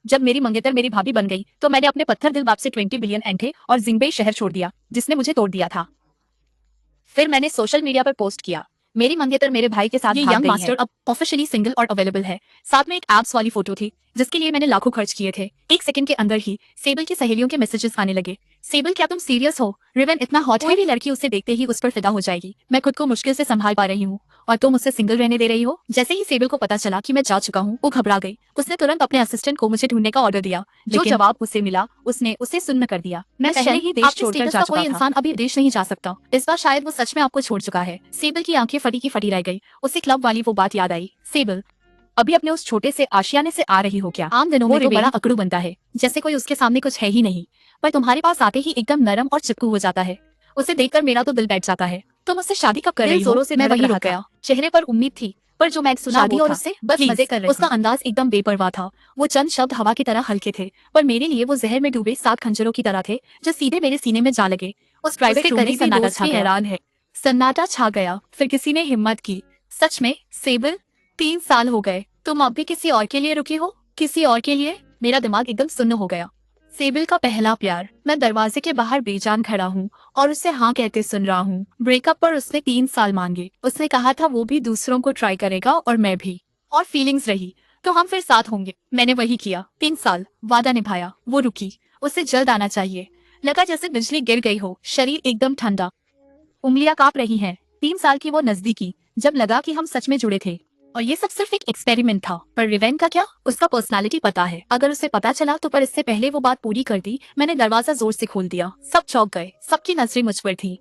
जब मेरी मंगेतर मेरी भाभी बन गई तो मैंने अपने पत्थर दिल बाप से 20 बिलियन एंठे और जिंगबेई शहर छोड़ दिया जिसने मुझे तोड़ दिया था। फिर मैंने सोशल मीडिया पर पोस्ट किया, मेरी मंगेतर मेरे भाई के साथ भाग यंग गई मास्टर है। अब ऑफिशियली सिंगल और अवेलेबल है। साथ में एक एप्स वाली फोटो थी जिसके लिए मैंने लाखों खर्च किए थे। एक सेकंड के अंदर ही सेबल की सहेलियों के मैसेजेस आने लगे। सेबल क्या तुम सीरियस हो? रिवेन इतना हॉट है, कोई भी लड़की उसे देखते ही उस पर फिदा हो जाएगी। मैं खुद को मुश्किल से संभाल पा रही हूँ और तुम मुझसे सिंगल रहने दे रही हो। जैसे ही सेबल को पता चला कि मैं जा चुका हूँ वो घबरा गई। उसने तुरंत अपने असिस्टेंट को मुझे ढूंढने का ऑर्डर दिया। जो जवाब उसे मिला उसने उसे सुन्न कर दिया। मैं पहले ही देश छोड़कर जा चुका था। कोई इंसान अभी देश नहीं जा सकता। इस बार शायद वो सच में आपको छोड़ चुका है। सेबल की आंखें फटी की फटी रह गई। उसे क्लब वाली वो बात याद आई। सेबल अभी अपने उस छोटे से आशियाने से आ रही हो क्या? आम दिनों में वो बड़ा अकड़ू बनता है, जैसे कोई उसके सामने कुछ है ही नहीं, पर तुम्हारे पास आते ही एकदम नरम और चिपकू हो जाता है। उसे देखकर मेरा तो दिल बैठ जाता है। तुम उससे शादी कब कर रही हो? जोरों से मैं वही रुक गया। चेहरे पर उम्मीद थी, पर जो मैं सुना शादी और उससे बस मजे कर रही। उसका अंदाज एकदम बेपरवाह था। वो चंद शब्द हवा की तरह हल्के थे, पर मेरे लिए वो जहर में डूबे 7 खंजरों की तरह थे जो सीधे मेरे सीने में जा लगे। उस प्राइवेट रूम में सन्नाटा छा गया। हैरान है। सन्नाटा छा गया। फिर किसी ने हिम्मत की। सच में सेबल, 3 साल हो गए, तुम अब भी किसी और के लिए रुकी हो? किसी और के लिए? मेरा दिमाग एकदम सुन्न हो गया। सेबिल का पहला प्यार। मैं दरवाजे के बाहर बेजान खड़ा हूँ और उसे हाँ कहते सुन रहा हूँ। ब्रेकअप पर उसने 3 साल मांगे। उसने कहा था वो भी दूसरों को ट्राई करेगा और मैं भी। और फीलिंग्स रही तो हम फिर साथ होंगे। मैंने वही किया। 3 साल वादा निभाया। वो रुकी। उसे जल्द आना चाहिए। लगा जैसे बिजली गिर गई हो। शरीर एकदम ठंडा, उंगलियां कांप रही हैं। 3 साल की वो नजदीकी, जब लगा कि हम सच में जुड़े थे। और ये सब सिर्फ एक एक्सपेरिमेंट था। पर रिवेन का क्या? उसका पर्सनालिटी पता है। अगर उसे पता चला तो, पर इससे पहले वो बात पूरी कर दी। मैंने दरवाजा जोर से खोल दिया। सब चौंक गए। सबकी नजरें मुझ पर थी।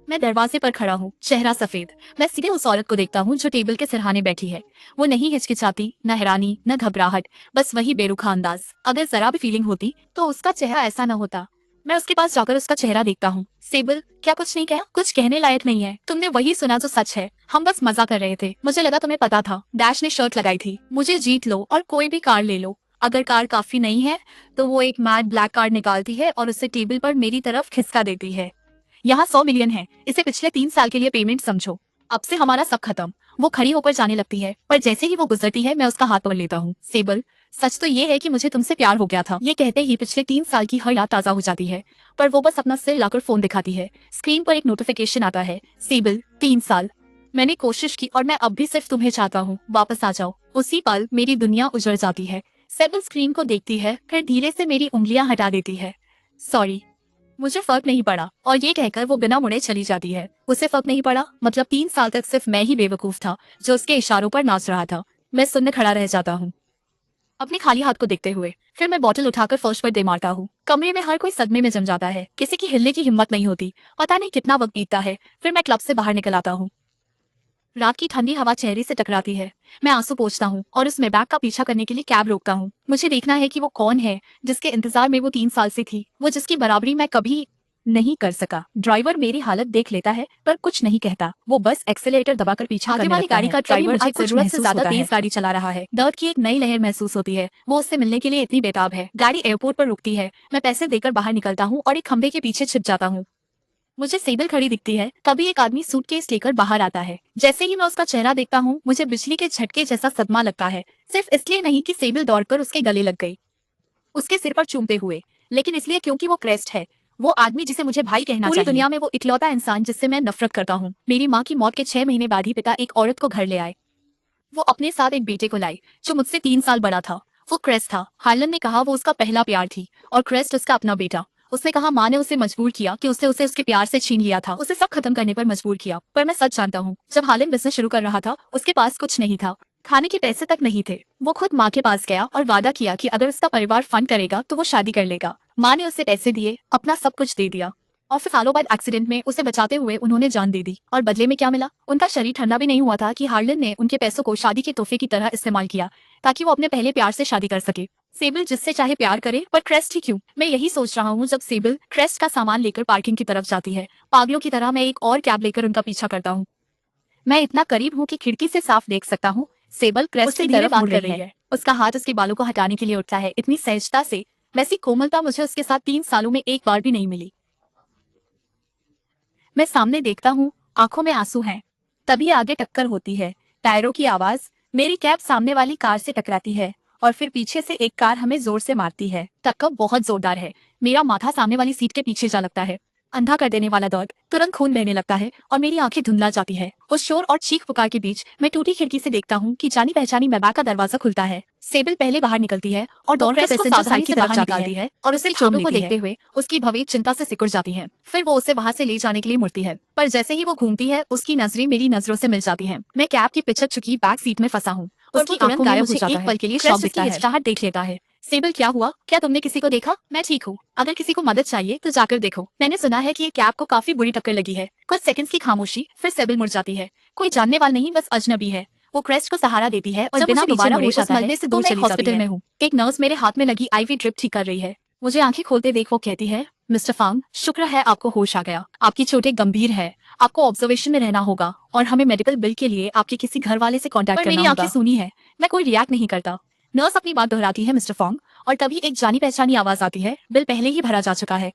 मैं दरवाजे पर खड़ा हूँ, चेहरा सफेद। मैं सीधे उस औरत को देखता हूँ जो टेबल के सिरहाने बैठी है। वो नहीं हिचकिचाती, न हैरानी, न घबराहट, बस वही बेरुखा अंदाज। अगर जरा भी फीलिंग होती तो उसका चेहरा ऐसा न होता। मैं उसके पास जाकर उसका चेहरा देखता हूँ। सेबल, क्या कुछ नहीं कहा? कुछ कहने लायक नहीं है। तुमने वही सुना जो सच है। हम बस मजा कर रहे थे। मुझे लगा तुम्हें पता था। डैश ने शर्ट लगाई थी। मुझे जीत लो और कोई भी कार ले लो। अगर कार काफी नहीं है तो वो एक मैट ब्लैक कार्ड निकालती है और उसे टेबल पर मेरी तरफ खिसका देती है। यहाँ 100 मिलियन है। इसे पिछले 3 साल के लिए पेमेंट समझो। अब से हमारा सब खत्म। वो खड़ी होकर जाने लगती है, पर जैसे ही वो गुजरती है मैं उसका हाथ पकड़ लेता हूँ। सेबल, सच तो ये है कि मुझे तुमसे प्यार हो गया था। ये कहते ही पिछले 3 साल की हर याद ताजा हो जाती है। पर वो बस अपना सिर लाकर फोन दिखाती है। स्क्रीन पर एक नोटिफिकेशन आता है। सेबल, 3 साल। मैंने कोशिश की और मैं अब भी सिर्फ तुम्हें चाहता हूँ। वापस आ जाओ। उसी पल मेरी दुनिया उजड़ जाती है। सेबल स्क्रीन को देखती है, फिर धीरे से मेरी उंगलियां हटा देती है। सॉरी। मुझे फर्क नहीं पड़ा और ये कहकर वो बिना मुड़े चली जाती है। उसे फर्क नहीं पड़ा, मतलब 3 साल तक सिर्फ मैं ही बेवकूफ था जो उसके इशारों पर नाच रहा था। मैं सुन्न खड़ा रह जाता हूँ अपने खाली हाथ को देखते हुए। फिर मैं बॉटल उठाकर फर्श पर दे मारता हूँ। कमरे में हर कोई सदमे में जम जाता है। किसी की हिलने की हिम्मत नहीं होती। पता नहीं कितना वक्त बीतता है। फिर मैं क्लब से बाहर निकल आता हूँ। रात की ठंडी हवा चेहरे से टकराती है। मैं आंसू पोंछता हूँ और उस बैग का पीछा करने के लिए कैब रोकता हूँ। मुझे देखना है कि वो कौन है जिसके इंतजार में वो 3 साल से थी, वो जिसकी बराबरी मैं कभी नहीं कर सका। ड्राइवर मेरी हालत देख लेता है पर कुछ नहीं कहता। वो बस एक्सेलेरेटर दबाकर पीछा करने लगता है। गाड़ी का ड्राइवर आज जरूरत से ज्यादा तेज गाड़ी चला रहा है। दर्द की एक नई लहर महसूस होती है। वो उससे मिलने के लिए इतनी बेताब है। गाड़ी एयरपोर्ट पर रुकती है। मैं पैसे देकर बाहर निकलता हूँ और एक खंबे के पीछे छिप जाता हूँ। मुझे सेबल खड़ी दिखती है। तभी एक आदमी सूटकेस लेकर बाहर आता है। जैसे ही मैं उसका चेहरा देखता हूँ मुझे बिजली के झटके जैसा सदमा लगता है। सिर्फ इसलिए नहीं कि सेबल दौड़कर उसके गले लग गई, उसके सिर पर चूमते हुए, लेकिन इसलिए क्योंकि वो क्रेस्ट है। वो आदमी जिसे मुझे भाई कहना चाहिए। पूरी दुनिया में वो इकलौता इंसान जिससे मैं नफरत करता हूँ। मेरी माँ की मौत के 6 महीने बाद ही पिता एक औरत को घर ले आए। वो अपने साथ एक बेटे को लाई जो मुझसे 3 साल बड़ा था। वो क्रेस्ट था। हार्लन ने कहा वो उसका पहला प्यार थी और क्रेस्ट उसका अपना बेटा। उसने कहा माँ ने उसे मजबूर किया कि उसने उसे उसके प्यार से छीन लिया था, उसे सब खत्म करने पर मजबूर किया। पर मैं सच जानता हूँ, जब हार्लन बिजनेस शुरू कर रहा था उसके पास कुछ नहीं था। खाने के पैसे तक नहीं थे। वो खुद माँ के पास गया और वादा किया कि अगर उसका परिवार फंड करेगा तो वो शादी कर लेगा। माँ ने उसे पैसे दिए, अपना सब कुछ दे दिया और फिर सालों बाद एक्सीडेंट में उसे बचाते हुए उन्होंने जान दे दी। और बदले में क्या मिला? उनका शरीर ठंडा भी नहीं हुआ था कि हार्लन ने उनके पैसों को शादी के तोहफे की तरह इस्तेमाल किया ताकि वो अपने पहले प्यार से शादी कर सके। सेबल जिससे चाहे प्यार करे, पर क्रेस्ट ही क्यों? मैं यही सोच रहा हूँ जब सेबल क्रेस्ट का सामान लेकर पार्किंग की तरफ जाती है। पागलों की तरह मैं एक और कैब लेकर उनका पीछा करता हूँ। मैं इतना करीब हूँ कि खिड़की से साफ देख सकता हूँ। सेबल क्रेस्ट की तरफ मुड़ रही है। उसका हाथ उसके बालों को हटाने के लिए उठता है, इतनी सहजता से। वैसी कोमलता मुझे उसके साथ 3 सालों में एक बार भी नहीं मिली। मैं सामने देखता हूँ, आंखों में आंसू हैं। तभी आगे टक्कर होती है। टायरों की आवाज। मेरी कैब सामने वाली कार से टकराती है और फिर पीछे से एक कार हमें जोर से मारती है। टक्कर बहुत जोरदार है। मेरा माथा सामने वाली सीट के पीछे जा लगता है। अंधा कर देने वाला दर्द, तुरंत खून बहने लगता है और मेरी आंखें धुंधला जाती है। उस शोर और चीख पुकार के बीच मैं टूटी खिड़की से देखता हूँ कि जानी पहचानी मैबैक का दरवाजा खुलता है। सेबिल पहले बाहर निकलती है और दौड़कर पैसेंजर साइड की तरफ निकालती है और उसे चोटों को देखते हुए उसकी भवेद चिंता से सिकुड़ जाती है। फिर वो उसे वहां से ले जाने के लिए मुड़ती है, पर जैसे ही वो घूमती है उसकी नजरें मेरी नजरों से मिल जाती हैं। मैं कैब की पिछड़ चुकी बैक सीट में फंसा हूँ। उसकी आंखों में मुझे एक पल के लिए शॉक दिखता है। चाहत देख लेता है। सेबिल, क्या हुआ? क्या तुमने किसी को देखा? मैं ठीक हूँ। अगर किसी को मदद चाहिए तो जाकर देखो। मैंने सुना है कि ये कैब को काफी बुरी टक्कर लगी है। कुछ सेकंड्स की खामोशी, फिर सेबिल मुड़ जाती है। कोई जानने वाला नहीं, बस अजनबी है। वो क्रेस्ट को सहारा देती है और बिना दोबारा होश आता है से दूर चली जाती है। में हूँ। एक नर्स मेरे हाथ में लगी आईवी ड्रिप ठीक कर रही है। मुझे आंखें खोलते देख वो कहती है, मिस्टर फांग, शुक्र है आपको होश आ गया। आपकी चोटें गंभीर है। आपको ऑब्जर्वेशन में रहना होगा और हमें मेडिकल बिल के लिए आपके किसी घर वाले से कांटेक्ट करना होगा। मेरी आंखें सुनी है। मैं कोई रिएक्ट नहीं करता। नर्स अपनी बात दोहराती है, मिस्टर फॉन्ग, और तभी एक जानी पहचानी आवाज आती है, बिल पहले ही भरा जा चुका है।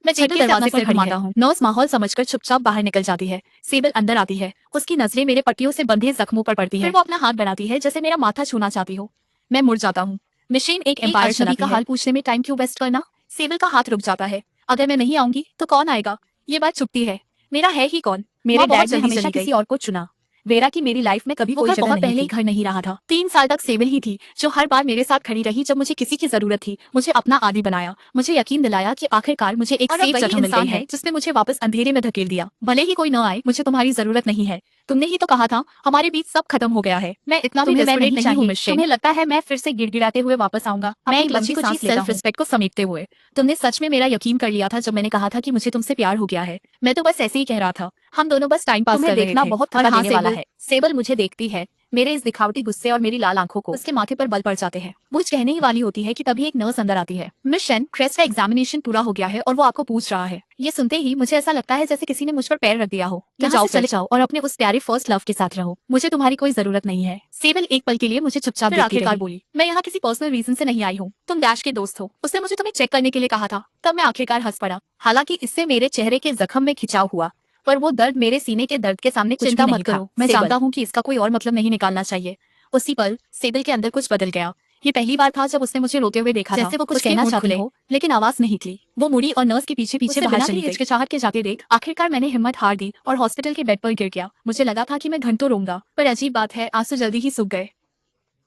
मैं झटके से दरवाजे पर घुमाता हूँ। नर्स माहौल समझकर चुपचाप बाहर निकल जाती है। सेबिल अंदर आती है। उसकी नजरें मेरे पट्टियों से बंधे जख्मों पर पड़ती है। फिर वो अपना हाथ बढ़ाती है जैसे मेरा माथा छूना चाहती हो। मैं मुड़ जाता हूँ। मिशन एक एम्पायर चलाती का हाल पूछने में टाइम क्यों वेस्ट करना। सेबिल का हाथ रुक जाता है। अगर मैं नहीं आऊंगी तो कौन आएगा? ये बात चुपती है। मेरा है ही कौन? मेरे डैड ने हमेशा किसी और को चुना। वेरा की मेरी लाइफ में कभी कोई जगह बहुत पहले ही घर नहीं रहा था। 3 साल तक सेबिल ही थी जो हर बार मेरे साथ खड़ी रही जब मुझे किसी की जरूरत थी। मुझे अपना आदी बनाया। मुझे यकीन दिलाया कि आखिरकार मुझे एक सेफ जगह मिल गई है जिसने मुझे वापस अंधेरे में धकेल दिया। भले ही कोई न आए, मुझे तुम्हारी जरूरत नहीं है। तुमने ही तो कहा था हमारे बीच सब खत्म हो गया है। मैं इतना भी डेस्परेट नहीं हूं मिशन। तुम्हें लगता है मैं फिर से गिड़गिड़ाते हुए वापस आऊंगा? मैं एक लंबी सांस लेता हूं, सेल्फ रिस्पेक्ट को समेटते हुए। तुमने सच में मेरा यकीन कर लिया था जब मैंने कहा था कि मुझे तुमसे प्यार हो गया है? मैं तो बस ऐसे ही कह रहा था। हम दोनों बस टाइम पास कर रहे थे। बहुत थका देने वाला है। सेबिल मुझे देखती है। मेरे इस दिखावटी गुस्से और मेरी लाल आंखों को उसके माथे पर बल पड़ जाते हैं। वो कहने ही वाली होती है कि तभी एक नर्स अंदर आती है। मिस शेन, क्रेस्ट का एग्जामिनेशन पूरा हो गया है और वो आपको पूछ रहा है। ये सुनते ही मुझे ऐसा लगता है जैसे किसी ने मुझ पर पैर रख दिया हो। जाओ, चले जाओ और अपने उस प्यारे फर्स्ट लव के साथ रहो। मुझे तुम्हारी कोई जरूरत नहीं है। सेबिल एक पल के लिए मुझे चुपचाप आखिरकार बोली, मैं यहाँ किसी पर्सनल रीजन से नहीं आई हूँ। तुम डैश के दोस्त हो। उसने मुझे तुम्हें चेक करने के लिए कहा था। तब मैं आखिरकार हंस पड़ा। हालांकि इससे मेरे चेहरे के जख्म में खिंचाव हुआ, पर वो दर्द मेरे सीने के दर्द के सामने कुछ चिंता मत करो। मैं जानता हूँ कि इसका कोई और मतलब नहीं निकालना चाहिए। उसी पल सेबिल के अंदर कुछ बदल गया। ये पहली बार था जब उसने मुझे रोते हुए देखा था। जैसे वो कुछ कहना चाहती हो, लेकिन आवाज नहीं निकली। वो मुड़ी और नर्स के पीछे पीछे बाहर चली गई। हिचकिचाहट के जाते देख आखिरकार मैंने हिम्मत हार दी और हॉस्पिटल के बेड पर गिर गया। मुझे लगा था कि मैं घंटों रोऊंगा, पर अजीब बात है, आंसू जल्दी ही सूख गए।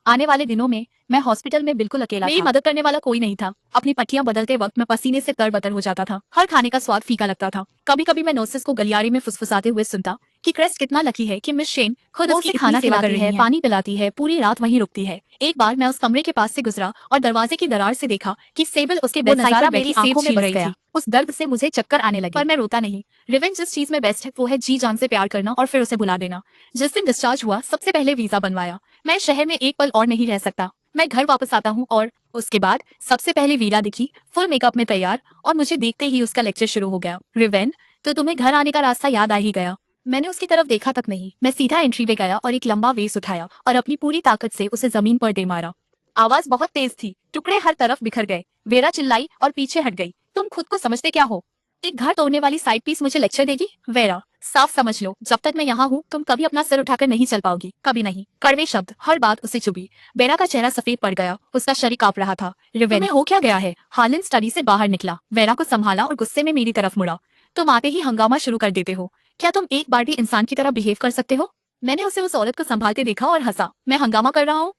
आने वाले दिनों में मैं हॉस्पिटल में बिल्कुल अकेला था। मेरी मदद करने वाला कोई नहीं था। अपनी पट्टियां बदलते वक्त मैं पसीने से तरबतर हो जाता था। हर खाने का स्वाद फीका लगता था। कभी कभी मैं नर्सेस को गलियारे में फुसफुसाते हुए सुनता कि क्रेस्ट कितना लकी है कि मिस शेन खुद उसकी खाना खिलाती है, पानी पिलाती है, पूरी रात वहीं रुकती है। एक बार मैं उस कमरे के पास से गुजरा और दरवाजे की दरार से देखा कि सेबिल उसके बेडसाइड पर मेरी आंखों में बस गई। उस दर्द से मुझे चक्कर आने लगे, पर मैं रोता नहीं। रिवेंज जिस चीज में बेस्ट है वो है जी जान से प्यार करना और फिर उसे बुला देना। जिस दिन डिस्चार्ज हुआ सबसे पहले वीजा बनवाया। मैं शहर में एक पल और नहीं रह सकता। मैं घर वापस आता हूँ और उसके बाद सबसे पहले वीरा दिखी, फुल मेकअप में तैयार, और मुझे देखते ही उसका लेक्चर शुरू हो गया। रिवेन, तो तुम्हें घर आने का रास्ता याद आ ही गया। मैंने उसकी तरफ देखा तक नहीं। मैं सीधा एंट्री पे गया और एक लंबा वेस उठाया और अपनी पूरी ताकत से उसे जमीन पर दे मारा। आवाज बहुत तेज थी, टुकड़े हर तरफ बिखर गए। वेरा चिल्लाई और पीछे हट गई। तुम खुद को समझते क्या हो? एक घर तोड़ने वाली साइड पीस मुझे लेक्चर देगी? वेरा, साफ समझ लो, जब तक मैं यहाँ हूँ तुम कभी अपना सिर उठाकर नहीं चल पाओगी, कभी नहीं। कड़वे शब्द, हर बात उसे चुभी। वेरा का चेहरा सफेद पड़ गया, उसका शरीर कांप रहा था। रिवेन, हो क्या गया है? हार्लन स्टडी से बाहर निकला, वेरा को संभाला और गुस्से में मेरी तरफ मुड़ा। तुम आते ही हंगामा शुरू कर देते हो। क्या तुम एक बार भी इंसान की तरह बिहेव कर सकते हो? मैंने उसे उस औरत को संभालते देखा और हंसा। मैं हंगामा कर रहा हूँ?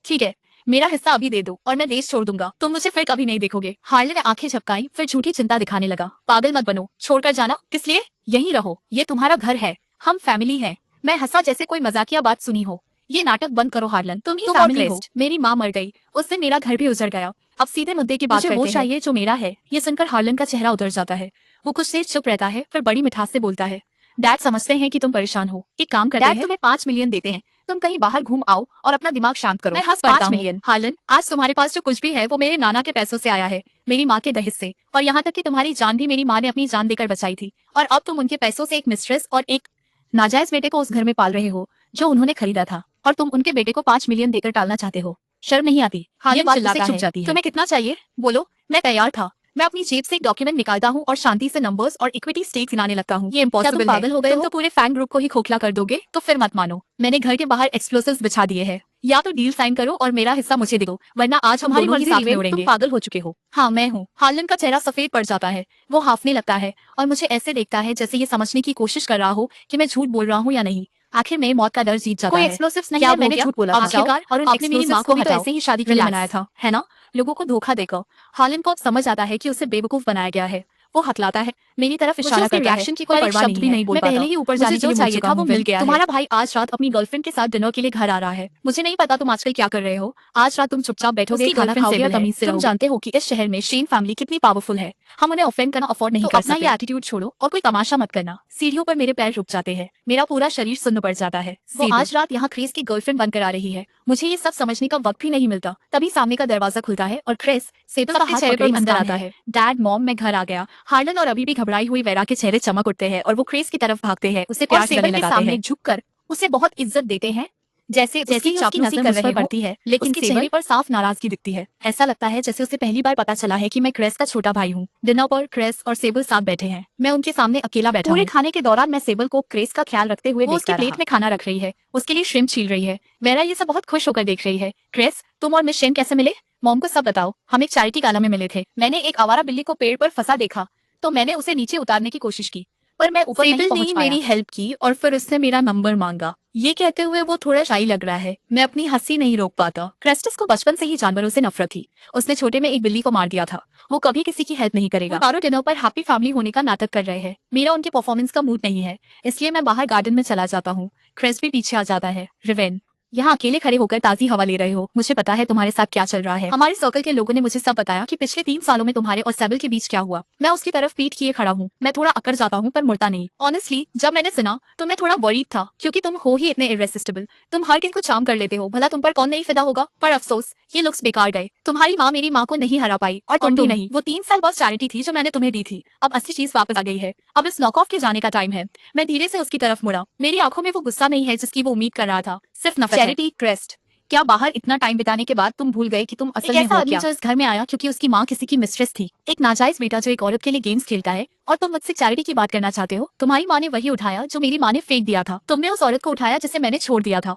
ठीक है, मेरा हिस्सा अभी दे दो और मैं देश छोड़ दूंगा। तुम मुझे फिर कभी नहीं देखोगे। हार्लन ने आंखें झपकाई, फिर झूठी चिंता दिखाने लगा। पागल मत बनो, छोड़कर जाना किस लिए? यहीं रहो, ये तुम्हारा घर है, हम फैमिली हैं। मैं हंसा जैसे कोई मजाकिया बात सुनी हो। ये नाटक बंद करो हार्लन, तुम ही फैमिली हो। मेरी माँ मर गई, उससे मेरा घर भी उजड़ गया। अब सीधे मुद्दे की बात करते हैं। वो चाहिए जो मेरा है। ये सुनकर हार्लन का चेहरा उतर जाता है। वो कुछ देर चुप रहता है, फिर बड़ी मिठास से बोलता है, डैड समझते हैं कि तुम परेशान हो। एक काम करते हैं, तुम्हें 5 मिलियन देते हैं, तुम कहीं बाहर घूम आओ और अपना दिमाग शांत करो। मैं हंस पड़ता हूं। 5 मिलियन? हार्लन, आज तुम्हारे पास जो कुछ भी है वो मेरे नाना के पैसों से आया है, मेरी माँ के दहेज से, और यहाँ तक कि तुम्हारी जान भी मेरी माँ ने अपनी जान देकर बचाई थी। और अब तुम उनके पैसों से एक मिस्ट्रेस और एक नाजायज बेटे को उस घर में पाल रहे हो जो उन्होंने खरीदा था, और तुम उनके बेटे को 5 मिलियन देकर टालना चाहते हो। शर्म नहीं आती? हार्लन चुप जाती है। तुम्हें कितना चाहिए? बोलो, मैं तैयार था। मैं अपनी जेब से एक डॉक्यूमेंट निकालता हूँ और शांति से नंबर्स और इक्विटी स्टेक्स गिनाने लगता हूँ। ये इम्पॉसिबल है। पागल हो गए हो? तो पूरे फैन ग्रुप को ही खोखला कर दोगे? तो फिर मत मानो, मैंने घर के बाहर एक्सप्लोसिव्स बिछा दिए हैं। या तो डील साइन करो और मेरा हिस्सा मुझे दो, वरना आज हम दोनों ही साथ में उड़ेंगे। तुम पागल हो चुके हो। हाँ मैं हूँ। हार्लन का चेहरा सफेद पड़ जाता है, वो हाफने लगता है और मुझे ऐसे देखता है जैसे ये समझने की कोशिश कर रहा हो कि मैं झूठ बोल रहा हूँ या नहीं। आखिर में मौत का डर जीत जाता है। कोई एक्सप्लोसिव्स नहीं है, मैंने झूठ बोला था। आखिरकार और आपने मेरी माँ को भी तो ऐसे ही शादी के लिए मनाया था, है ना? लोगों को धोखा देकर हार्लन को अब समझ आता है कि उसे बेवकूफ बनाया गया है। वो हकलाता है, मेरी तरफ इशारा करता है। रिएक्शन की कोई परवाह नहीं है। मैं पहले ही ऊपर जाने के लिए चाहिए था वो मिल गया है। तुम्हारा भाई आज रात अपनी गर्लफ्रेंड के साथ डिनर के लिए घर आ रहा है। मुझे नहीं पता तुम आजकल क्या कर रहे हो। आज रात तुम चुपचाप बैठोगे, खाना खाओगे और तमीज से रहोगे। तुम जानते हो कि इस शहर में शेन फैमिली कितनी पावरफुल है। हम उन्हें ऑफेंड करना अफोर्ड नहीं कर सकते। अपना ये एटीट्यूड छोड़ो और कोई तमाशा मत करना। सीढ़ियों पर मेरे पैर रुक जाते हैं, मेरा पूरा शरीर सुन्न पड़ जाता है। वो आज रात यहाँ क्रिस की गर्लफ्रेंड बनकर आ रही है। मुझे ये सब समझने का वक्त भी नहीं मिलता। तभी सामने का दरवाजा खुलता है और क्रिस सेबल का हाथ पकड़े अंदर आता है। डैड मॉम मैं घर आ गया। हार्लन और अभी भी घबराई हुई वेरा के चेहरे चमक उठते हैं और वो क्रिस की तरफ भागते हैं, उसे प्यार करने लगाते हैं, झुककर उसे बहुत इज्जत देते हैं, जैसे उसकी चापलूसी कर रहे पड़ती है, लेकिन उसके चेहरे पर साफ नाराजगी दिखती है। ऐसा लगता है जैसे उसे पहली बार पता चला है कि मैं क्रिस का छोटा भाई हूँ। डिनर पर क्रिस और सेबल साथ बैठे हैं, मैं उनके सामने अकेला बैठा हूँ। पूरे खाने के दौरान मैं सेबल को क्रिस का ख्याल रखते हुए उसकी प्लेट में खाना रख रही है, उसके लिए श्रिम्प छील रही है। वेरा ये सब बहुत खुश होकर देख रही है। क्रिस तुम और मिस शेन कैसे मिले? मॉम को सब बताओ। हम एक चैरिटी गाला में मिले थे। मैंने एक आवारा बिल्ली को पेड़ पर फंसा देखा तो मैंने उसे नीचे उतारने की कोशिश की, पर मैं ऊपर नहीं पहुंच पाया। मेरी हेल्प की और फिर उसने मेरा नंबर मांगा। ये कहते हुए वो थोड़ा शाई लग रहा है। मैं अपनी हंसी नहीं रोक पाता। क्रेस्टस को बचपन से ही जानवरों से नफरत थी। उसने छोटे में एक बिल्ली को मार दिया था। वो कभी किसी की हेल्प नहीं करेगा। चारों डिनर पर हैप्पी फैमिली होने का नाटक कर रहे हैं। मेरा उनके परफॉर्मेंस का मूड नहीं है, इसलिए मैं बाहर गार्डन में चला जाता हूँ। क्रेस्ट भी पीछे आ जाता है। रिवेन यहाँ अकेले खड़े होकर ताजी हवा ले रहे हो। मुझे पता है तुम्हारे साथ क्या चल रहा है। हमारे सर्कल के लोगों ने मुझे सब बताया कि पिछले 3 सालों में तुम्हारे और सेबल के बीच क्या हुआ। मैं उसकी तरफ पीठ किए खड़ा हूँ। मैं थोड़ा अकड़ जाता हूँ पर मुड़ता नहीं। ऑनेस्टली जब मैंने सुना तो मैं थोड़ा वरीड था, क्योंकि तुम हो ही इतने इरेसिस्टिबल। तुम हर किसी को चार्म कर लेते हो, भला तुम पर कौन नहीं फिदा होगा। पर अफसोस ये लुक्स बेकार गए। तुम्हारी माँ मेरी माँ को नहीं हरा पाई और तुम भी नहीं। वो 3 साल बस चैरिटी थी जो मैंने तुम्हें दी थी। अब असली चीज वापस आ गई है। अब इस नॉक ऑफ के जाने का टाइम है। मैं धीरे से उसकी तरफ मुड़ा। मेरी आंखों में वो गुस्सा नहीं है जिसकी वो उम्मीद कर रहा था, सिर्फ नफरत। चैरिटी क्रेस्ट, क्या बाहर इतना टाइम बिताने के बाद तुम भूल गए कि तुम असल में हो क्या? जो इस घर में आया क्योंकि उसकी माँ किसी की मिस्ट्रेस थी, एक नाजायज बेटा जो एक औरत के लिए गेम्स खेलता है, और तुम मुझसे चैरिटी की बात करना चाहते हो। तुम्हारी माँ ने वही उठाया जो मेरी माँ ने फेंक दिया था। तुमने उस औरत को उठाया जिसे मैंने छोड़ दिया था।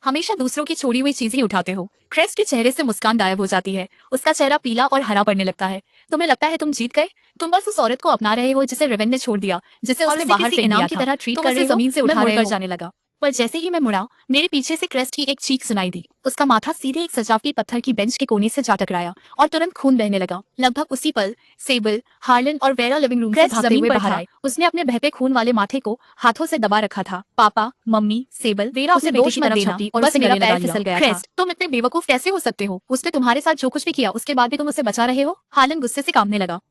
हमेशा दूसरों की छोड़ी हुई चीजें उठाते हो। क्रेस्ट के चेहरे से मुस्कान गायब हो जाती है। उसका चेहरा पीला और हरा पड़ने लगता है। तुम्हें लगता है तुम जीत गए? तुम बस उस औरत को अपना रहे हो जिसे रिवेन ने छोड़ दिया, जिसे उसने बाहर से इनाम की तरह ट्रीट कर रहे हो। जमीन से उठा रहे हो। जाने लगा, पर जैसे ही मैं मुड़ा, मेरे पीछे से क्रेस्ट की एक चीख सुनाई दी। उसका माथा सीधे एक सजावटी पत्थर की बेंच के कोने से जा टकराया और तुरंत खून बहने लगा। लगभग उसी पल सेबल, हार्लन और वेरा लिविंग रूम से भागते हुए बाहर आए। उसने अपने बहते खून वाले माथे को हाथों से दबा रखा था। पापा, मम्मी, सेबल, वेरा उसे दोष मत देना और बस मेरा पैर फिसल गया था। तुम इतने बेवकूफ कैसे हो सकते हो? उसने तुम्हारे साथ जो कुछ भी किया उसके बाद भी तुम उसे बचा रहे हो। हार्लन गुस्से से कांपने लगा।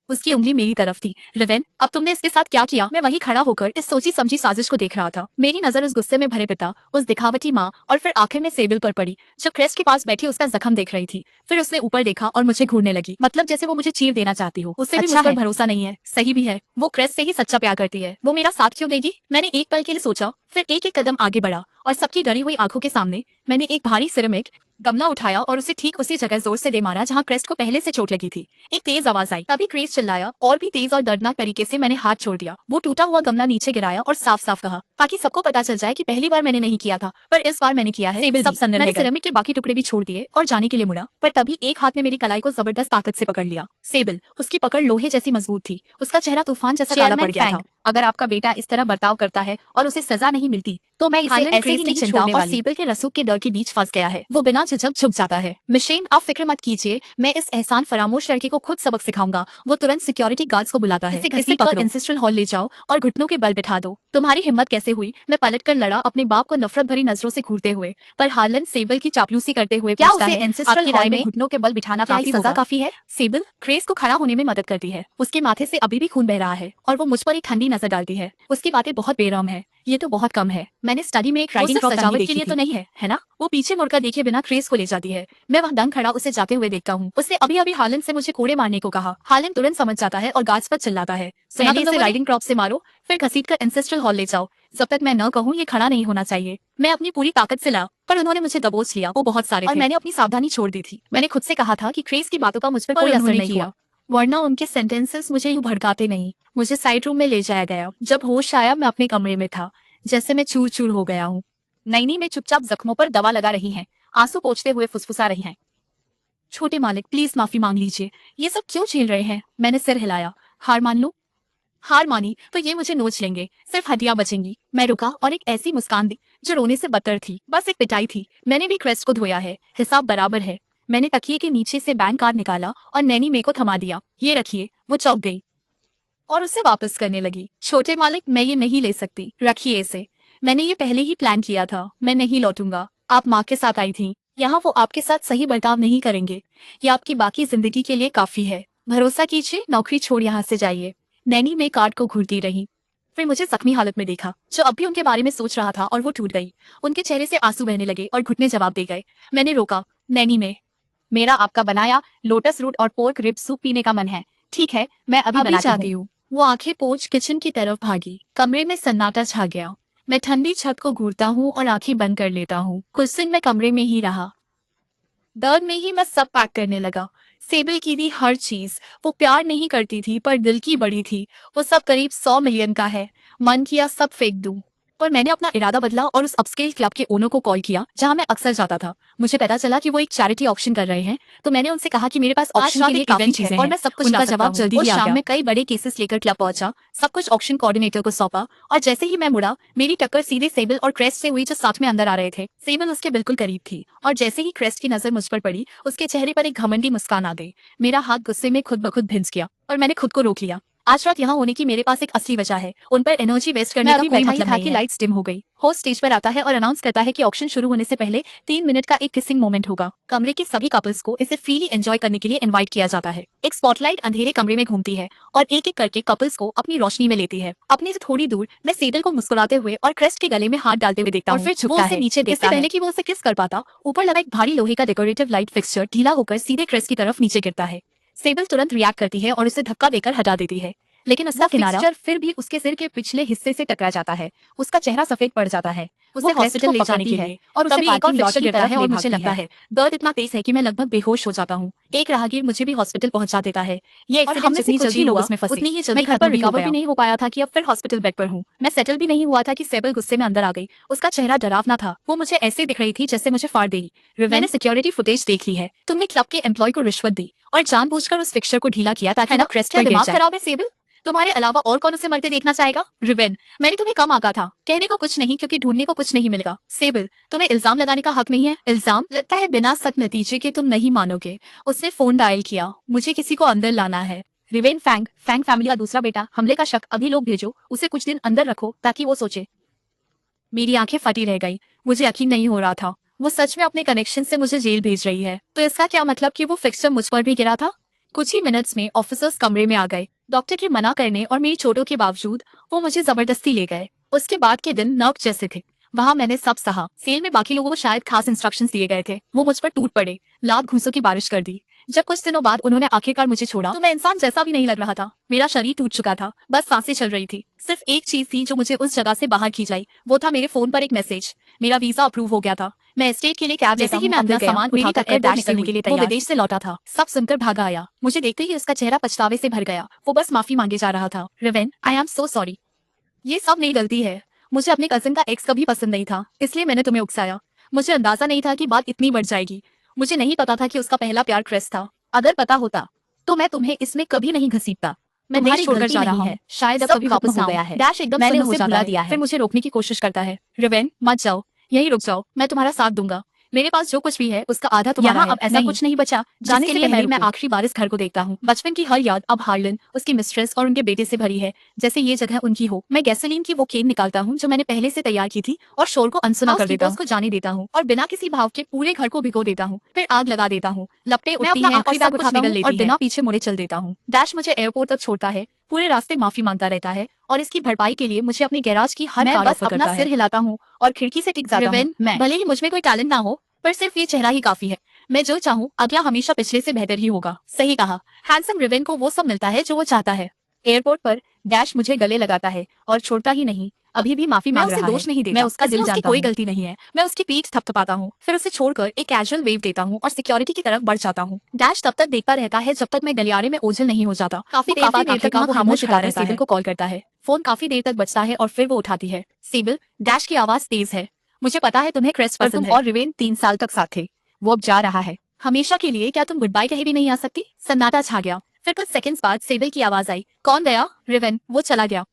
उसकी उंगली मेरी तरफ थी। रिवेन, अब तुमने इसके साथ क्या किया? मैं वहीं खड़ा होकर इस सोची समझी साजिश को देख रहा था। मेरी नजर उस गुस्से में भरे पिता, उस दिखावटी माँ और फिर आखिर में सेबल पर पड़ी, जो क्रेस्ट के पास बैठी उसका जख्म देख रही थी। फिर उसने ऊपर देखा और मुझे घूरने लगी, मतलब जैसे वो मुझे चीर देना चाहती हो। उससे भी मुझ पर भरोसा नहीं है। सही भी है, वो क्रेस्ट से ही सच्चा प्यार करती है। वो मेरा साथ क्यों देगी? मैंने एक पल के लिए सोचा, फिर एक एक कदम आगे बढ़ा और सबकी डरी हुई आंखों के सामने मैंने एक भारी सिरेमिक गमला उठाया और उसे ठीक उसी जगह जोर से दे मारा जहां क्रेस्ट को पहले से चोट लगी थी। एक तेज आवाज आई, तभी क्रेस्ट चिल्लाया और भी तेज और दर्दनाक तरीके से मैंने हाथ छोड़ दिया। वो टूटा हुआ गमला नीचे गिराया और साफ साफ कहा, ताकि सबको पता चल जाए कि पहली बार मैंने नहीं किया था, पर इस बार मैंने किया है। सब सन्नत मैंने सिरेमिक के बाकी टुकड़े भी छोड़ दिए और जाने के लिए मुड़ा, पर तभी एक हाथ ने मेरी कलाई को जबरदस्त ताकत से पकड़ लिया। सेबल, उसकी पकड़ लोहे जैसी मजबूत थी। उसका चेहरा तूफान जैसा काला पड़ गया था। अगर आपका बेटा इस तरह बर्ताव करता है और उसे सजा नहीं मिलती तो मैं इसे ऐसे ही नहीं छोड़ने वाली। सेबल के रसूख के डर के बीच फंस गया है। वो बिना झिझक झुक जाता है। मिशेन, आप फिक्र मत कीजिए, मैं इस एहसान फरामोश लड़के को खुद सबक सिखाऊंगा। वो तुरंत सिक्योरिटी गार्ड्स को बुलाता है। इसे पकड़ो, एंसेस्ट्रल हॉल ले जाओ और घुटनों के बल बिठा दो। तुम्हारी हिम्मत कैसे हुई? मैं पलटकर लड़ा, अपने बाप को नफरत भरी नजरों से घूरते हुए। पर हार्लन सेबल की चापलूसी करते हुए पूछता है, एंसेस्ट्रल हॉल में घुटनों के बल बिठाना काफी है? सेबल क्रेस को खड़ा होने में मदद करती है। उसके माथे से अभी भी खून बह रहा है और वो मुझ पर एक ठंडी नजर डालती है। उसकी बातें बहुत बेरहम है। ये तो बहुत कम है। मैंने स्टडी में एक राइडिंग क्रॉप सजावट के लिए तो नहीं है ना? वो पीछे मुड़कर देखे बिना क्रेस को ले जाती है। मैं वहाँ दंग खड़ा उसे जाते हुए देखता हूँ। उसने अभी अभी हार्लन से मुझे कोड़े मारने को कहा। हार्लन तुरंत समझ जाता है और गार्ड्स पर चिल्लाता है, पहले इसे राइडिंग क्रॉप से मारो, फिर घसीटकर एंसेस्ट्रल हॉल ले जाओ। जब तक मैं न कहूँ ये खड़ा नहीं होना चाहिए। मैं अपनी पूरी ताकत से ला, पर उन्होंने मुझे दबोच लिया। वो बहुत सारे और मैंने अपनी सावधानी छोड़ दी थी। मैंने खुद से कहा था कि क्रेस की बातों का मुझ पर कोई असर नहीं हुआ। वरना उनके सेंटेंसेस मुझे यूं भड़काते नहीं। मुझे साइड रूम में ले जाया गया। जब होश आया मैं अपने कमरे में था, जैसे मैं चूर चूर हो गया हूँ। नैनी में चुपचाप जख्मों पर दवा लगा रही हैं, आंसू पोंछते हुए फुसफुसा रही हैं। छोटे मालिक प्लीज माफी मांग लीजिए, ये सब क्यों झेल रहे हैं? मैंने सिर हिलाया। हार मान लूं? हार मानी तो ये मुझे नोच लेंगे, सिर्फ हड्डियां बचेंगी। मैं रुका और एक ऐसी मुस्कान दी जो रोने से बदतर थी। बस एक पिटाई थी। मैंने भी क्रेस्ट को धोया है, हिसाब बराबर है। मैंने तकिए के नीचे से बैंक कार्ड निकाला और नैनी मे को थमा दिया। ये रखिए। वो चौंक गई और उसे वापस करने लगी। छोटे मालिक मैं ये नहीं ले सकती, रखिए इसे। मैंने ये पहले ही प्लान किया था, मैं नहीं लौटूंगा। आप माँ के साथ आई थी, यहाँ वो आपके साथ सही बर्ताव नहीं करेंगे। ये आपकी बाकी जिंदगी के लिए काफी है। भरोसा कीजिए, नौकरी छोड़ यहाँ से जाइए। नैनी में कार्ड को घूरती रही, फिर मुझे जख्मी हालत में देखा, जो अब भी उनके बारे में सोच रहा था, और वो टूट गई। उनके चेहरे से आंसू बहने लगे और घुटने जवाब दे गए। मैंने रोका। नैनी में मेरा आपका बनाया लोटस रूट और पोर्क रिब सूप पीने का मन है। ठीक है, मैं अभी बनाती हूँ। वो आंखें पोंछ किचन की तरफ भागी। कमरे में सन्नाटा छा गया। मैं ठंडी छत को घूरता हूँ और आंखें बंद कर लेता हूँ। कुछ दिन मैं कमरे में ही रहा। दर्द में ही मैं सब पैक करने लगा। सेबल की दी हर चीज। वो प्यार नहीं करती थी पर दिल की बड़ी थी। वो सब करीब 100 मिलियन का है। मन किया सब फेंक दूं, पर मैंने अपना इरादा बदला और उस अपस्केल क्लब के ओनर को कॉल किया जहां मैं अक्सर जाता था। मुझे पता चला कि वो एक चैरिटी ऑक्शन कर रहे हैं, तो मैंने उनसे कहा कि मेरे पास ऑक्शन के लिए काफी चीजें हैं और मैं सब कुछ ला जवाब जल्दी ही आ गया। शाम में कई बड़े केसेस लेकर क्लब पहुंचा, सब कुछ ऑक्शन कोऑर्डिनेटर को सौंपा और जैसे ही मैं मुड़ा, मेरी टक्कर सीधे सेबल और क्रेस्ट से हुई जो साथ में अंदर आ रहे थे। सेबल उसके बिल्कुल करीब थी और जैसे ही क्रेस्ट की नजर मुझ पर पड़ी, उसके चेहरे पर एक घमंडी मुस्कान आ गई। मेरा हाथ गुस्से में खुद ब खुद भिंच गया और मैंने खुद को रोक लिया। आज रात यहाँ होने की मेरे पास एक असली वजह है। उन पर एनर्जी वेस्ट करने का कोई मतलब नहीं है। लाइट्स डिम हो गई। होस्ट स्टेज पर आता है और अनाउंस करता है कि ऑक्शन शुरू होने से पहले 3 मिनट का एक किसिंग मोमेंट होगा। कमरे के सभी कपल्स को इसे फ्रीली एंजॉय करने के लिए इनवाइट किया जाता है। एक स्पॉटलाइट अंधेरे कमरे में घूमती है और एक एक करके कपल्स को अपनी रोशनी में लेती है। अपने से थोड़ी दूर मैं सेबल को मुस्कुराते हुए और क्रेस्ट के गले में हाथ डालते हुए देखता हूं और फिर झुकता है नीचे देखता है। पहले कि वो उसे किस कर पाता, ऊपर लगा एक भारी लोहे का डेकोरेटिव लाइट फिक्सचर ढीला होकर सीधे क्रेस्ट की तरफ नीचे गिरता है। सेबल तुरंत रिएक्ट करती है और उसे धक्का देकर हटा देती है, लेकिन उसका किनारा फिर भी उसके सिर के पिछले हिस्से से टकरा जाता है। उसका चेहरा सफेद पड़ जाता है। उसे हॉस्पिटल ले जाने के लिए और उसे एक और फिक्सचर गिरता है और मुझे लगता है दर्द इतना तेज है कि मैं लगभग बेहोश हो जाता हूँ। एक राहगीर मुझे भी हॉस्पिटल पहुंचा देता है। ये एक्सीडेंट जितनी जल्दी लोग उसमें फंसे, उतनी ही जल्दी घर पर रिकवर भी नहीं हो पाया था कि अब फिर हॉस्पिटल बेड पर हूँ। मैं सेटल भी नहीं हुआ था कि सेबल गुस्से में अंदर आ गई। उसका चेहरा डरावना था। वो मुझे ऐसे दिख रही थी जैसे मुझे फाड़ देगी। मैंने सिक्योरिटी फुटेज देख ली है। तुमने क्लब के एम्प्लॉय को रिश्वत दी और जानबूझकर उस फिक्सचर को ढीला किया ताकि ना क्रेस्ट पर गिर जाए। दिमाग खराब है सेबल? तुम्हारे अलावा और कौन उसे मरते देखना चाहेगा? रिवेन, मैंने तुम्हें कम आका था, कहने को कुछ नहीं क्योंकि ढूंढने को कुछ नहीं मिलेगा। सेबल, तुम्हें इल्जाम लगाने का हक नहीं है। इल्जाम? लगता है बिना सख्त नतीजे के तुम नहीं मानोगे। उसने फोन डायल किया। मुझे किसी को अंदर लाना है। रिवेन, फैंग फैमिली का दूसरा बेटा, हमले का शक, अभी लोग भेजो, उसे कुछ दिन अंदर रखो ताकि वो सोचे। मेरी आंखें फटी रह गई। मुझे यकीन नहीं हो रहा था वो सच में अपने कनेक्शन से मुझे जेल भेज रही है। तो इसका क्या मतलब कि वो फिक्सचर मुझ पर भी गिरा था? कुछ ही मिनट्स में ऑफिसर्स कमरे में आ गए। डॉक्टर के मना करने और मेरी चोटों के बावजूद वो मुझे जबरदस्ती ले गए। उसके बाद के दिन नर्क जैसे थे। वहां मैंने सब सहा। सेल में बाकी लोगों को शायद खास इंस्ट्रक्शंस दिए गए थे। वो मुझ पर टूट पड़े, लात घूंसों की बारिश कर दी। जब कुछ दिनों बाद उन्होंने आखिरकार मुझे छोड़ा तो मैं इंसान जैसा भी नहीं लग रहा था। मेरा शरीर टूट चुका था, बस सांसें चल रही थी। सिर्फ एक चीज थी जो मुझे उस जगह से बाहर खींचाई। वो था मेरे फोन पर एक मैसेज। मेरा वीजा अप्रूव हो गया था। मैं स्टेट के लिए कैब जैसे ही मैं अपना सामान उठाकर एयरपोर्ट निकलने के लिए तैयार। वो विदेश से लौटा था। सब सुनकर भागा आया। मुझे देखते ही उसका चेहरा पछतावे से भर गया। वो बस माफी मांगे जा रहा था। Riven, I am so sorry. ये सब मेरी गलती है। मुझे अपने कजिन का एक्स कभी पसंद नहीं था, इसलिए मैंने तुम्हें उकसाया। मुझे अंदाजा नहीं था कि बात इतनी बढ़ जाएगी। मुझे नहीं पता था कि उसका पहला प्यार क्रेस्ट था। अगर पता होता तो मैं तुम्हें इसमें कभी नहीं घसीटता। मैं देश छोड़कर जा रहा हूँ, शायद अब कभी वापस ना आया है। डैश एकदम मैंने उसे भुला दिया है। फिर मुझे रोकने की कोशिश करता है। रिवेन, मत जाओ, यही रुक जाओ, मैं तुम्हारा साथ दूंगा। मेरे पास जो कुछ भी है उसका आधा तुम्हारा है। अब ऐसा कुछ नहीं बचा जाने से पहले मैं आखिरी बार इस घर को देखता हूँ। बचपन की हर याद अब हार्लन, उसकी मिस्ट्रेस और उनके बेटे से भरी है, जैसे ये जगह उनकी हो। मैं गैसोलीन की वो केन निकालता हूँ जो मैंने पहले से तैयार की थी और शोर को अनसुना कर देता हूँ। उसको जाने देता हूँ और बिना किसी भाव के पूरे घर को भिगो देता हूँ। फिर आग लगा देता हूँ। लपटें उठती हैं और सब कुछ निगल लेती है और बिना पीछे मुड़े चल देता हूँ। डैश मुझे एयरपोर्ट तक छोड़ता है, पूरे रास्ते माफी मांगता रहता है और इसकी भरपाई के लिए मुझे अपने गैराज की हर कार ऑफर करता है। सिर हिलाता हूँ और खिड़की से टिक जाता हूँ। भले ही मुझमें कोई टैलेंट ना हो, पर सिर्फ ये चेहरा ही काफी है। मैं जो चाहूँ अगला हमेशा पिछले से बेहतर ही होगा। सही कहा। हैंडसम रिवेन को वो सब मिलता है जो वो चाहता है। एयरपोर्ट पर डैश मुझे गले लगाता है और छोड़ता ही नहीं। अभी भी माफी मांग रहा है। दोष नहीं देता। मैं उसका दिल जानता हूं। कोई गलती नहीं है। मैं उसकी पीठ थपथपाता हूँ, फिर उसे छोड़कर एक कैजुअल वेव देता हूँ और सिक्योरिटी की तरफ बढ़ जाता हूँ। डैश तब तक देखता रहता है जब तक मैं गलियारे में ओझल नहीं हो जाता। काफी देर तक वो खामोश खड़ा रहता है। सेबिल को कॉल करता है। फोन काफी देर तक बजता है और फिर वो उठाती है। सेबिल, डैश की आवाज तेज है। मुझे पता है तुम्हें क्रेस्ट पसंद है और रिवेन 3 साल तक साथ थे। वो अब जा रहा है हमेशा के लिए। क्या तुम गुड बाय कहे भी नहीं आ सकती? सन्नाटा छा गया। फिर कुछ सेकंड्स बाद सेबिल की आवाज आई, कौन गया? रिवेन। वो चला गया।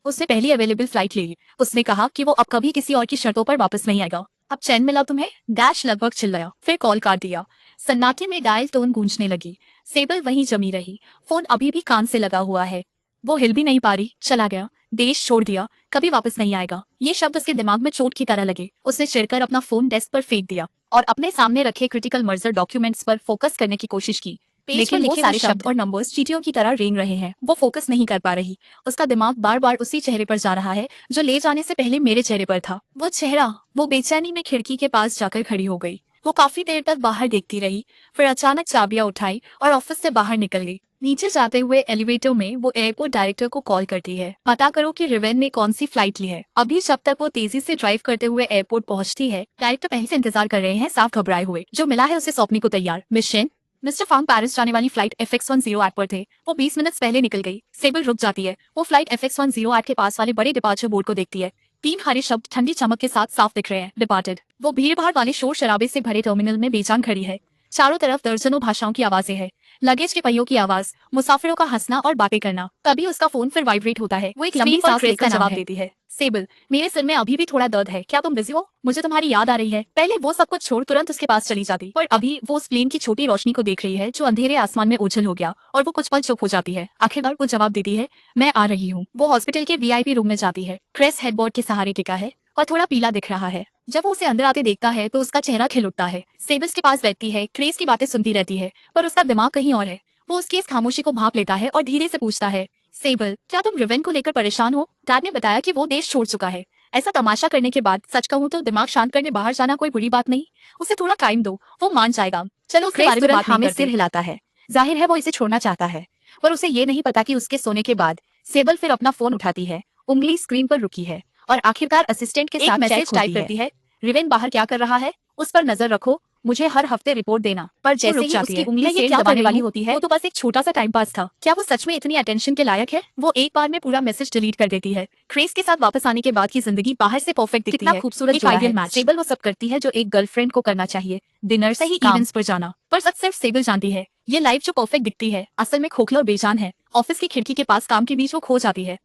उसने पहली अवेलेबल फ्लाइट ले ली। उसने कहा कि वो अब कभी किसी और की शर्तों पर वापस नहीं आएगा। अब चैन मिला तुम्हें? डैश लगभग चिल्लाया, फिर कॉल काट दिया। सन्नाटे में डायल टोन गूंजने लगी। सेबल वहीं जमी रही। फोन अभी भी कान से लगा हुआ है। वो हिल भी नहीं पा रही। चला गया, देश छोड़ दिया, कभी वापस नहीं आएगा। ये शब्द उसके दिमाग में चोट की तरह लगे। उसने चिढ़कर अपना फोन डेस्क पर फेंक दिया और अपने सामने रखे क्रिटिकल मर्जर डॉक्यूमेंट्स पर फोकस करने की कोशिश की। लेकिन वो सारे शब्द और नंबर्स चींटियों की तरह रेंग रहे हैं। वो फोकस नहीं कर पा रही। उसका दिमाग बार बार उसी चेहरे पर जा रहा है जो ले जाने से पहले मेरे चेहरे पर था। वो चेहरा। वो बेचैनी में खिड़की के पास जाकर खड़ी हो गई। वो काफी देर तक बाहर देखती रही, फिर अचानक चाबियां उठाई और ऑफिस से बाहर निकल गई। नीचे जाते हुए एलिवेटर में वो एयरपोर्ट डायरेक्टर को कॉल करती है। पता करो कि रिवेन ने कौन सी फ्लाइट ली है। अभी जब तक वो तेजी से ड्राइव करते हुए एयरपोर्ट पहुंचती है, डायरेक्टर पहले से इंतजार कर रहे हैं, साफ घबराए हुए। जो मिला है उसे सौंपने को तैयार। मिशन मिस्टर फांग पेरिस जाने वाली फ्लाइट FX10 पर थे। वो 20 मिनट पहले निकल गई। सेबल रुक जाती है। वो फ्लाइट FX10 के पास वाले बड़े डिपार्चर बोर्ड को देखती है। 3 हरे शब्द ठंडी चमक के साथ साफ दिख रहे हैं, डिपार्टेड। वो भीड़ भाड़ वाले शोर शराबे से भरे टर्मिनल में बेजान खड़ी है। चारों तरफ दर्जनों भाषाओं की आवाजें हैं। लगेज के पहियों की आवाज, मुसाफिरों का हंसना और बातें करना। तभी उसका फोन फिर वाइब्रेट होता है। वो एक लंबी सांस लेकर जवाब देती है। सेबल, मेरे सिर में अभी भी थोड़ा दर्द है, क्या तुम बिजी हो? मुझे तुम्हारी याद आ रही है। पहले वो सब कुछ छोड़ तुरंत उसके पास चली जाती, पर अभी वो उस प्लेन की छोटी रोशनी को देख रही है जो अंधेरे आसमान में ओझल हो गया, और वो कुछ पल चुप हो जाती है। आखिरकार वो जवाब देती है, मैं आ रही हूँ। वो हॉस्पिटल के VIP रूम में जाती है। क्रेस हेडबोर्ड के सहारे टिका है और थोड़ा पीला दिख रहा है। जब वो उसे अंदर आते देखता है तो उसका चेहरा खिल उठता है। सेबस के पास बैठती है, क्रेस की बातें सुनती रहती है, पर उसका दिमाग कहीं और है। वो उसकी इस खामोशी को भांप लेता है और धीरे से पूछता है, सेबल, क्या तुम रिवेन को लेकर परेशान हो? डैड ने बताया कि वो देश छोड़ चुका है। ऐसा तमाशा करने के बाद सच कहूँ तो दिमाग शांत करने बाहर जाना कोई बुरी बात नहीं। उसे थोड़ा टाइम दो, वो मान जाएगा। चलो उसके बारे में बात नहीं करते। सिर हिलाता है। जाहिर है वो इसे छोड़ना चाहता है, पर उसे ये नहीं पता कि उसके सोने के बाद सेबल फिर अपना फोन उठाती है। उंगली स्क्रीन पर रुकी है और आखिरकार असिस्टेंट के साथ मैसेज टाइप करती है, रिवेन बाहर क्या कर रहा है? उस पर नजर रखो, मुझे हर हफ्ते रिपोर्ट देना। पर जैसे ही उसकी उंगली सेल दबाने वाली होती है, वो तो बस एक छोटा सा टाइम पास था। क्या वो सच में इतनी अटेंशन के लायक है? वो एक बार में पूरा मैसेज डिलीट कर देती है। क्रेस के साथ वापस आने के बाद की जिंदगी बाहर से परफेक्ट दिखती है। खूबसूरत एक आइडियल मैच। सेबल वो सब करती है जो एक गर्लफ्रेंड को करना चाहिए, डिनर से ही इवेंट्स पर जाना। पर सच सिर्फ सेबल जानती है, ये लाइफ जो परफेक्ट दिखती है असल में खोखला और बेजान है। ऑफिस की खिड़की के पास काम के बीच वो खो जाती है।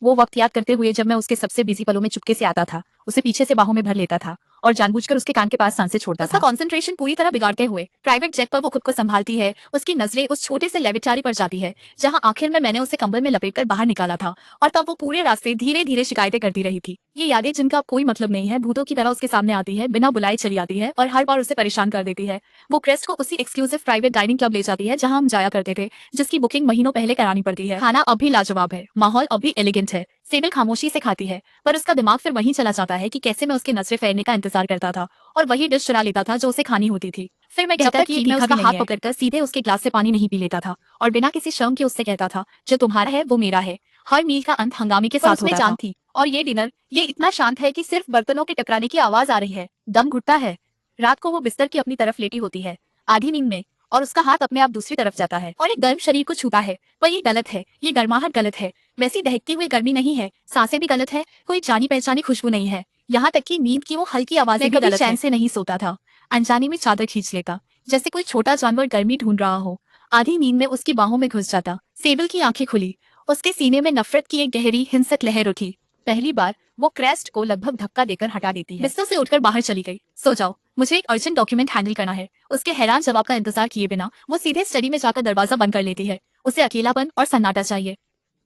वो वक्त याद करते हुए जब मैं उसके सबसे बिजी पलों में चुपके से आता था, उसे पीछे से बाहों में भर लेता था और जानबूझकर उसके कान के पास सांसें छोड़ता था। उसका कंसंट्रेशन पूरी तरह बिगाड़ते हुए प्राइवेट जेट पर वो खुद को संभालती है। उसकी नजरें उस छोटे से लेविटारी पर जाती है जहां आखिर में मैंने उसे कंबल में लपेटकर बाहर निकाला था, और तब वो पूरे रास्ते धीरे धीरे शिकायतें करती रही थी। ये यादें जिनका अब कोई मतलब नहीं है, भूतों की तरह उसके सामने आती है, बिना बुलाए चली आती है और हर बार उसे परेशान कर देती है। वो क्रेस्ट को उसी एक्सक्लूसिव प्राइवेट डाइनिंग क्लब ले जाती है जहां हम जाया करते थे, जिसकी बुकिंग महीनों पहले करानी पड़ती है। खाना अब भी लाजवाब है, माहौल अब भी एलिगेंट है। सेबल खामोशी से खाती है, पर उसका दिमाग फिर वहीं चला जाता है कि कैसे मैं उसके नजरें फेरने का इंतजार करता था और वही डिश चुरा लेता था जो उसे खानी होती थी। फिर मैं कहता कि मैं उसका हाथ पकड़कर सीधे उसके ग्लास से पानी नहीं पी लेता था और बिना किसी शर्म के उससे कहता था, जो तुम्हारा है वो मेरा है। हर मील का अंत हंगामे के साथ होता था। थी और ये डिनर ये इतना शांत है कि सिर्फ बर्तनों के टकराने की आवाज आ रही है। दम घुटता है। रात को वो बिस्तर की अपनी तरफ लेटी होती है, आधी नींद में, और उसका हाथ अपने आप दूसरी तरफ जाता है और एक गर्म शरीर को छूता है। पर ये गलत है, ये गर्माहट गलत है। वैसी दहकती हुई गर्मी नहीं है, सांसें भी गलत है, कोई जानी पहचानी खुशबू नहीं है। यहाँ तक कि नींद की वो हल्की आवाजें भी चैन से नहीं सोता था। अनजाने में चादर खींच लेता, जैसे कोई छोटा जानवर गर्मी ढूंढ रहा हो। आधी नींद में उसकी बाहों में घुस जाता। सेबल की आंखें खुली, उसके सीने में नफरत की एक गहरी हिंसक लहर उठी। पहली बार वो क्रेस्ट को लगभग धक्का देकर हटा देती है। बिस्तर से उठकर बाहर चली गई। सो जाओ, मुझे एक अर्जेंट डॉक्यूमेंट हैंडल करना है। उसके हैरान जवाब का इंतजार किए बिना वो सीधे स्टडी में जाकर दरवाजा बंद कर लेती है। उसे अकेलापन और सन्नाटा चाहिए।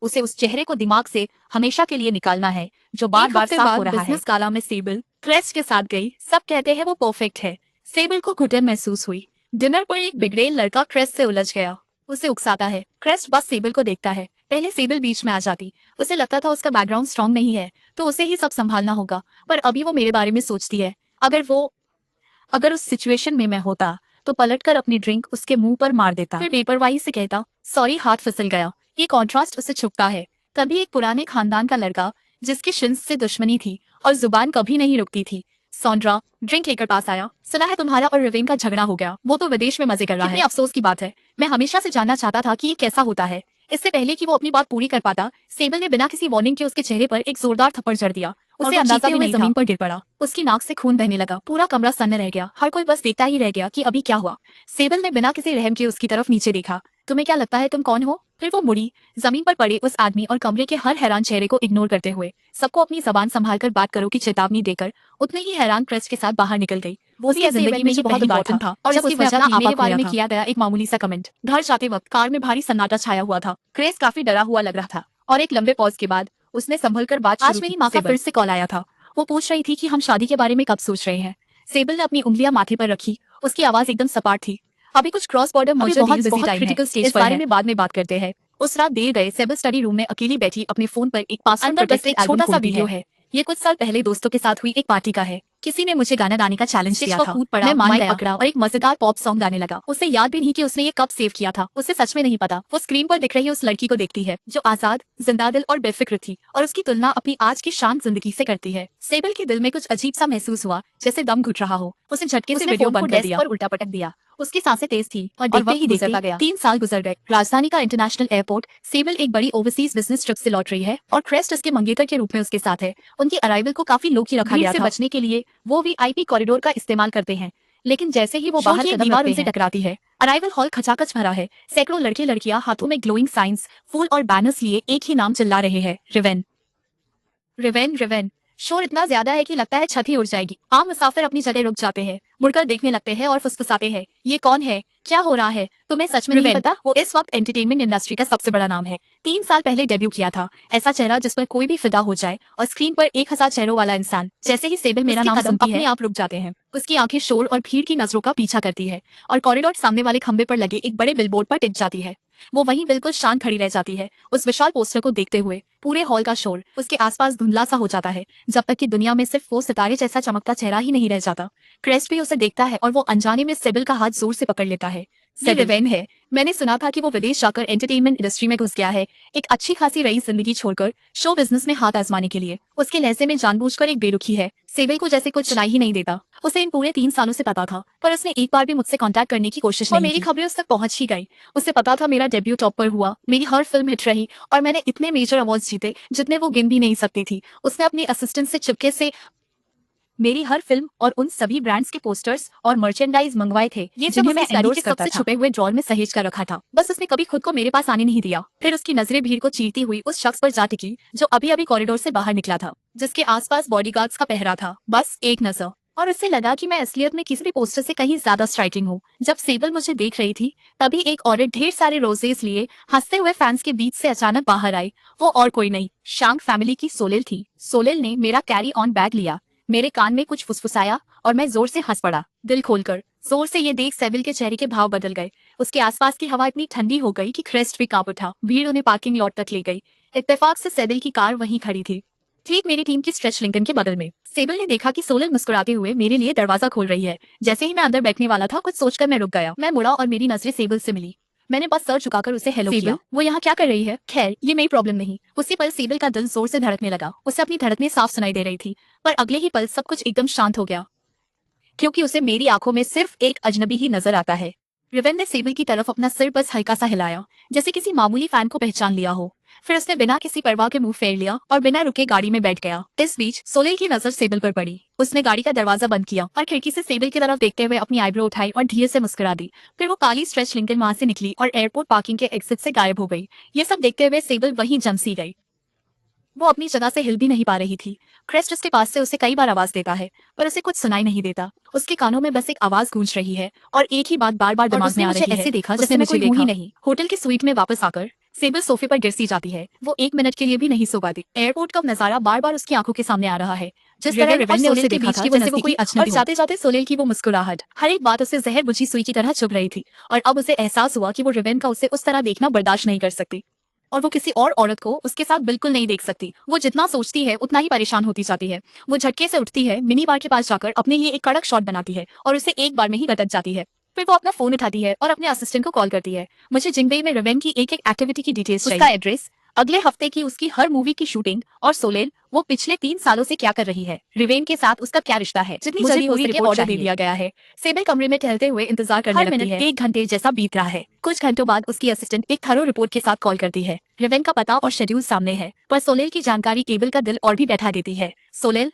उसे उस चेहरे को दिमाग से हमेशा के लिए निकालना है जो बार बार साफ हो रहा है। बिजनेस काला में सेबल क्रेस्ट के साथ गई। सब कहते हैं वो परफेक्ट है। सेबल को घुटन महसूस हुई। डिनर पर एक बिगड़ेल लड़का क्रेस्ट से उलझ गया। उसे उकसाता है। क्रेस्ट बस सेबल को देखता है। पहले सेबल बीच में आ जाती। उसे लगता था उसका बैकग्राउंड स्ट्रांग नहीं है तो उसे ही सब संभालना होगा, पर अभी वो मेरे बारे में सोचती है। अगर उस सिचुएशन में मैं होता तो पलटकर अपनी ड्रिंक उसके मुंह पर मार देता, फिर बेपरवाही से कहता, सॉरी हाथ फिसल गया। ये कॉन्ट्रास्ट उसे छुपता है। तभी एक पुराने खानदान का लड़का जिसकी शिन्स से दुश्मनी थी और जुबान कभी नहीं रुकती थी, सौंड्रा, ड्रिंक लेकर पास आया। सुना है तुम्हारा और रिवेन का झगड़ा हो गया, वो तो विदेश में मजे कर रहा है। कितने अफसोस की बात है। मैं हमेशा से जानना चाहता था कि ये कैसा होता है। इससे पहले कि वो अपनी बात पूरी कर पाता, सेबल ने बिना किसी वार्निंग के उसके चेहरे पर एक जोरदार थप्पड़ जड़ दिया। उसे अंदाजा भी नहीं जमीन पर गिर पड़ा। उसकी नाक से खून बहने लगा। पूरा कमरा सन्न रह गया। हर कोई बस देखता ही रह गया कि अभी क्या हुआ। सेबल ने बिना किसी रहम के उसकी तरफ नीचे देखा। तुम्हें क्या लगता है तुम कौन हो? फिर वो मुड़ी, जमीन पर पड़े उस आदमी और कमरे के हर हैरान चेहरे को इग्नोर करते हुए सबको अपनी जबान संभालकर बात करो की चेतावनी देकर उतने ही हैरान क्रेस्ट के साथ बाहर निकल गई। वो उसकी जिंदगी में ये बहुत इम्पोर्टेंट था और जब उसने अपना मेरे बारे में किया गया एक मामूली सा कमेंट। घर जाते वक्त कार में भारी सन्नाटा छाया हुआ था। क्रेस्ट काफी डरा हुआ लग रहा था और एक लंबे पॉज के बाद उसने संभल कर बात शुरू की। आज मेरी माँ का फिर से कॉल आया था। वो पूछ रही थी कि हम शादी के बारे में कब सोच रहे हैं। सेबल ने अपनी उंगलियां माथे पर रखी। उसकी आवाज एकदम सपाट थी। अभी कुछ क्रॉस बॉर्डर मर्जर डील्स बहुत क्रिटिकल स्टेज पर बारे में बाद में बात करते हैं। उस रात देर गए सेबल स्टडी रूम में अकेली बैठी अपने फोन पर एक पासवर्ड प्रोटेक्टेड छोटा सा वीडियो है। ये कुछ साल पहले दोस्तों के साथ हुई एक पार्टी का है। किसी ने मुझे गाना गाने का चैलेंज दिया था। कूद पड़ा, मैं मान गया, पकड़ा और एक मजेदार पॉप सॉन्ग गाने लगा। उसे याद भी नहीं कि उसने ये कब सेव किया था। उसे सच में नहीं पता। वो स्क्रीन पर दिख रही उस लड़की को देखती है जो आजाद, जिंदादिल और बेफिक्र थी और उसकी तुलना अपनी आज की शांत जिंदगी से करती है। सेबल के दिल में कुछ अजीब सा महसूस हुआ, जैसे दम घुट रहा हो। उसे झटके से वीडियो बंद कर दिया और उल्टा पटक दिया। उसकी सांसें तेज थी और देखते ही देखते गया 3 साल गुजर गए। राजधानी का इंटरनेशनल एयरपोर्ट। सेबल एक बड़ी ओवरसीज बिजनेस ट्रिप से लौट रही है और क्रेस्ट उसके मंगेतर के रूप में उसके साथ है। उनकी अराइवल को काफी लो की रखा गया था। बचने के लिए वो वीआईपी कॉरिडोर का इस्तेमाल करते हैं, लेकिन जैसे ही वो बाहर कदम रखते हैं, टकराती है। अराइवल हॉल खचाखच भरा है। सैकड़ों लड़के लड़कियां हाथों में ग्लोइंग साइंस, फूल और बैनर्स लिए एक ही नाम चिल्ला रहे हैं, रिवेन, रिवेन, रिवेन। शोर इतना ज्यादा है कि लगता है छत ही उड़ जाएगी। आम मुसाफिर अपनी जगह रुक जाते हैं, मुड़कर देखने लगते हैं और फुसफुसाते हैं, ये कौन है, क्या हो रहा है? तुम्हें सच में नहीं पता? वो इस वक्त एंटरटेनमेंट इंडस्ट्री का सबसे बड़ा नाम है। 3 साल पहले डेब्यू किया था। ऐसा चेहरा जिस पर कोई भी फिदा हो जाए और स्क्रीन पर 1000 चेहरों वाला इंसान। जैसे ही सेबल मेरा नाम सुनती है, अपने आप रुक जाते हैं। उसकी आंखें शोर और भीड़ की नजरों का पीछा करती है और कॉरिडोर सामने वाले खंबे पर लगे एक बड़े बिलबोर्ड पर टिक जाती है। वो वहीं बिल्कुल शांत खड़ी रह जाती है, उस विशाल पोस्टर को देखते हुए। पूरे हॉल का शोर उसके आसपास धुंधला सा हो जाता है, जब तक कि दुनिया में सिर्फ वो सितारे जैसा चमकता चेहरा ही नहीं रह जाता। क्रेस्ट भी उसे देखता है और वो अनजाने में सेबल का हाथ जोर से पकड़ लेता है। ये रिवेन है। मैंने सुना था कि वो विदेश जाकर एंटरटेनमेंट इंडस्ट्री में घुस गया है, एक अच्छी खासी रही जिंदगी छोड़कर शो बिजनेस में हाथ आजमाने के लिए। उसके लहजे में जानबूझकर एक बेरुखी है। सेबल को जैसे कुछ सुनाई ही नहीं देता। उसे इन पूरे 3 सालों से पता था, पर उसने एक बार भी मुझसे कांटेक्ट करने की कोशिश नहीं की। मेरी खबरें उस तक पहुंच ही गई। उसे पता था मेरा डेब्यू टॉप पर हुआ, मेरी हर फिल्म हिट रही और मैंने इतने मेजर अवार्ड्स जीते जितने वो गिन भी नहीं सकती थी। उसने अपने असिस्टेंट से चुपके से मेरी हर फिल्म और उन सभी ब्रांड्स के पोस्टर्स और मर्चेंडाइज मंगवाए थे, ये सब मैं एंडी के सबसे छुपे हुए ड्रॉर में सहेज कर रखा था। बस उसने कभी खुद को मेरे पास आने नहीं दिया। फिर उसकी नजरें भीड़ को चीरती हुई उस शख्स पर जा टिकी जो अभी अभी कॉरिडोर से बाहर निकला था, जिसके आसपास बॉडीगार्ड्स का पहरा था। बस एक नजर और उससे लगा कि मैं असलियत में किसी भी पोस्टर से कहीं ज्यादा स्ट्राइकिंग हूँ। जब सेबल मुझे देख रही थी, तभी एक औरत ढेर सारे रोजेस लिए हंसते हुए फैंस के बीच से अचानक बाहर आई। वो और कोई नहीं, शांग फैमिली की सोलेल थी। सोलेल ने मेरा कैरी ऑन बैग लिया, मेरे कान में कुछ फुसफुसाया और मैं जोर से हंस पड़ा, दिल खोलकर। जोर से ये देख सेबल के चेहरे के भाव बदल गए। उसके आसपास की हवा इतनी ठंडी हो गई कि क्रेस्ट भी कांप उठा। भीड़ उन्हें पार्किंग लॉट तक ले गई। इत्तेफाक से सेबल की कार वहीं खड़ी थी, ठीक मेरी टीम की स्ट्रेच लिंकन के बगल में। सेबल ने देखा कि सोलेल मुस्कुराते हुए मेरे लिए दरवाजा खोल रही है। जैसे ही मैं अंदर बैठने वाला था, कुछ सोचकर मैं रुक गया। मैं मुड़ा और मेरी नजरें सेबल से मिली। मैंने बस सर झुकाकर उसे हेलो किया। वो यहाँ क्या कर रही है? खैर, ये मेरी प्रॉब्लम नहीं। उसी पल सेबल का दिल जोर से धड़कने लगा। उसे अपनी धड़कनें साफ सुनाई दे रही थी, पर अगले ही पल सब कुछ एकदम शांत हो गया, क्योंकि उसे मेरी आंखों में सिर्फ एक अजनबी ही नजर आता है। रिवेन ने सेबल की तरफ अपना सिर बस हल्का सा हिलाया, जैसे किसी मामूली फैन को पहचान लिया हो। फिर उसने बिना किसी परवाह के मुंह फेर लिया और बिना रुके गाड़ी में बैठ गया। इस बीच सोलेल की नजर सेबल पर पड़ी। उसने गाड़ी का दरवाजा बंद किया और खिड़की से सेबल की तरफ देखते हुए अपनी आईब्रो उठाई और धीरे से मुस्कुरा दी। फिर वो काली स्ट्रेच लिंकन वहां से निकली और एयरपोर्ट पार्किंग के एग्जिट से गायब हो गई। ये सब देखते हुए सेबल वहीं जम सी गई। वो अपनी जगह से हिल भी नहीं पा रही थी। क्रेस्ट उसके पास से उसे कई बार आवाज देता है, पर उसे कुछ सुनाई नहीं देता। उसके कानों में बस एक आवाज गूंज रही है और एक ही बात बार बार दिमाग में आ रही है। ऐसे देखा जैसे मुझे देखा ही नहीं। होटल की स्वीट में वापस आकर सेबल सोफे पर गिर सी जाती है। वो 1 मिनट के लिए भी नहीं सो पाती। एयरपोर्ट का नजारा बार बार उसकी आंखों के सामने आ रहा है, जिस तरह रिवेन ने उसे देखा था जैसे वो कोई अजनबी हो। जाते जाते सोलेल की वो मुस्कुराहट, हर एक बात उसे जहर बुझी सुई की तरह चुभ रही थी। और अब उसे एहसास हुआ कि वो रिवेन का उसे उस तरह देखना बर्दाश्त नहीं कर सकती और वो किसी और औरत को उसके साथ बिल्कुल नहीं देख सकती। वो जितना सोचती है उतना ही परेशान होती जाती है। वो झटके से उठती है, मिनी बार के पास जाकर अपने लिए एक कड़क शॉट बनाती है और उसे एक बार में ही गटक जाती है। फिर वो अपना फोन उठाती है और अपने असिस्टेंट को कॉल करती है। मुझे जिंगबेई में रिवेन की एक एक एक्टिविटी की डिटेल्स चाहिए, उसका एड्रेस, अगले हफ्ते की उसकी हर मूवी की शूटिंग, और सोलेल वो पिछले 3 सालों से क्या कर रही है, रिवेन के साथ उसका क्या रिश्ता है। जितनी जल्दी हो सके ऑर्डर दे दिया गया है। सेबल कमरे में टहलते हुए इंतजार करने लगती है। 1 घंटे जैसा बीत रहा है। कुछ घंटों बाद उसकी असिस्टेंट एक थरो रिपोर्ट के साथ कॉल करती है। रिवेन का पता और शेड्यूल सामने है, पर सोलेल की जानकारी एबल का दिल और भी बैठा देती है। सोलेल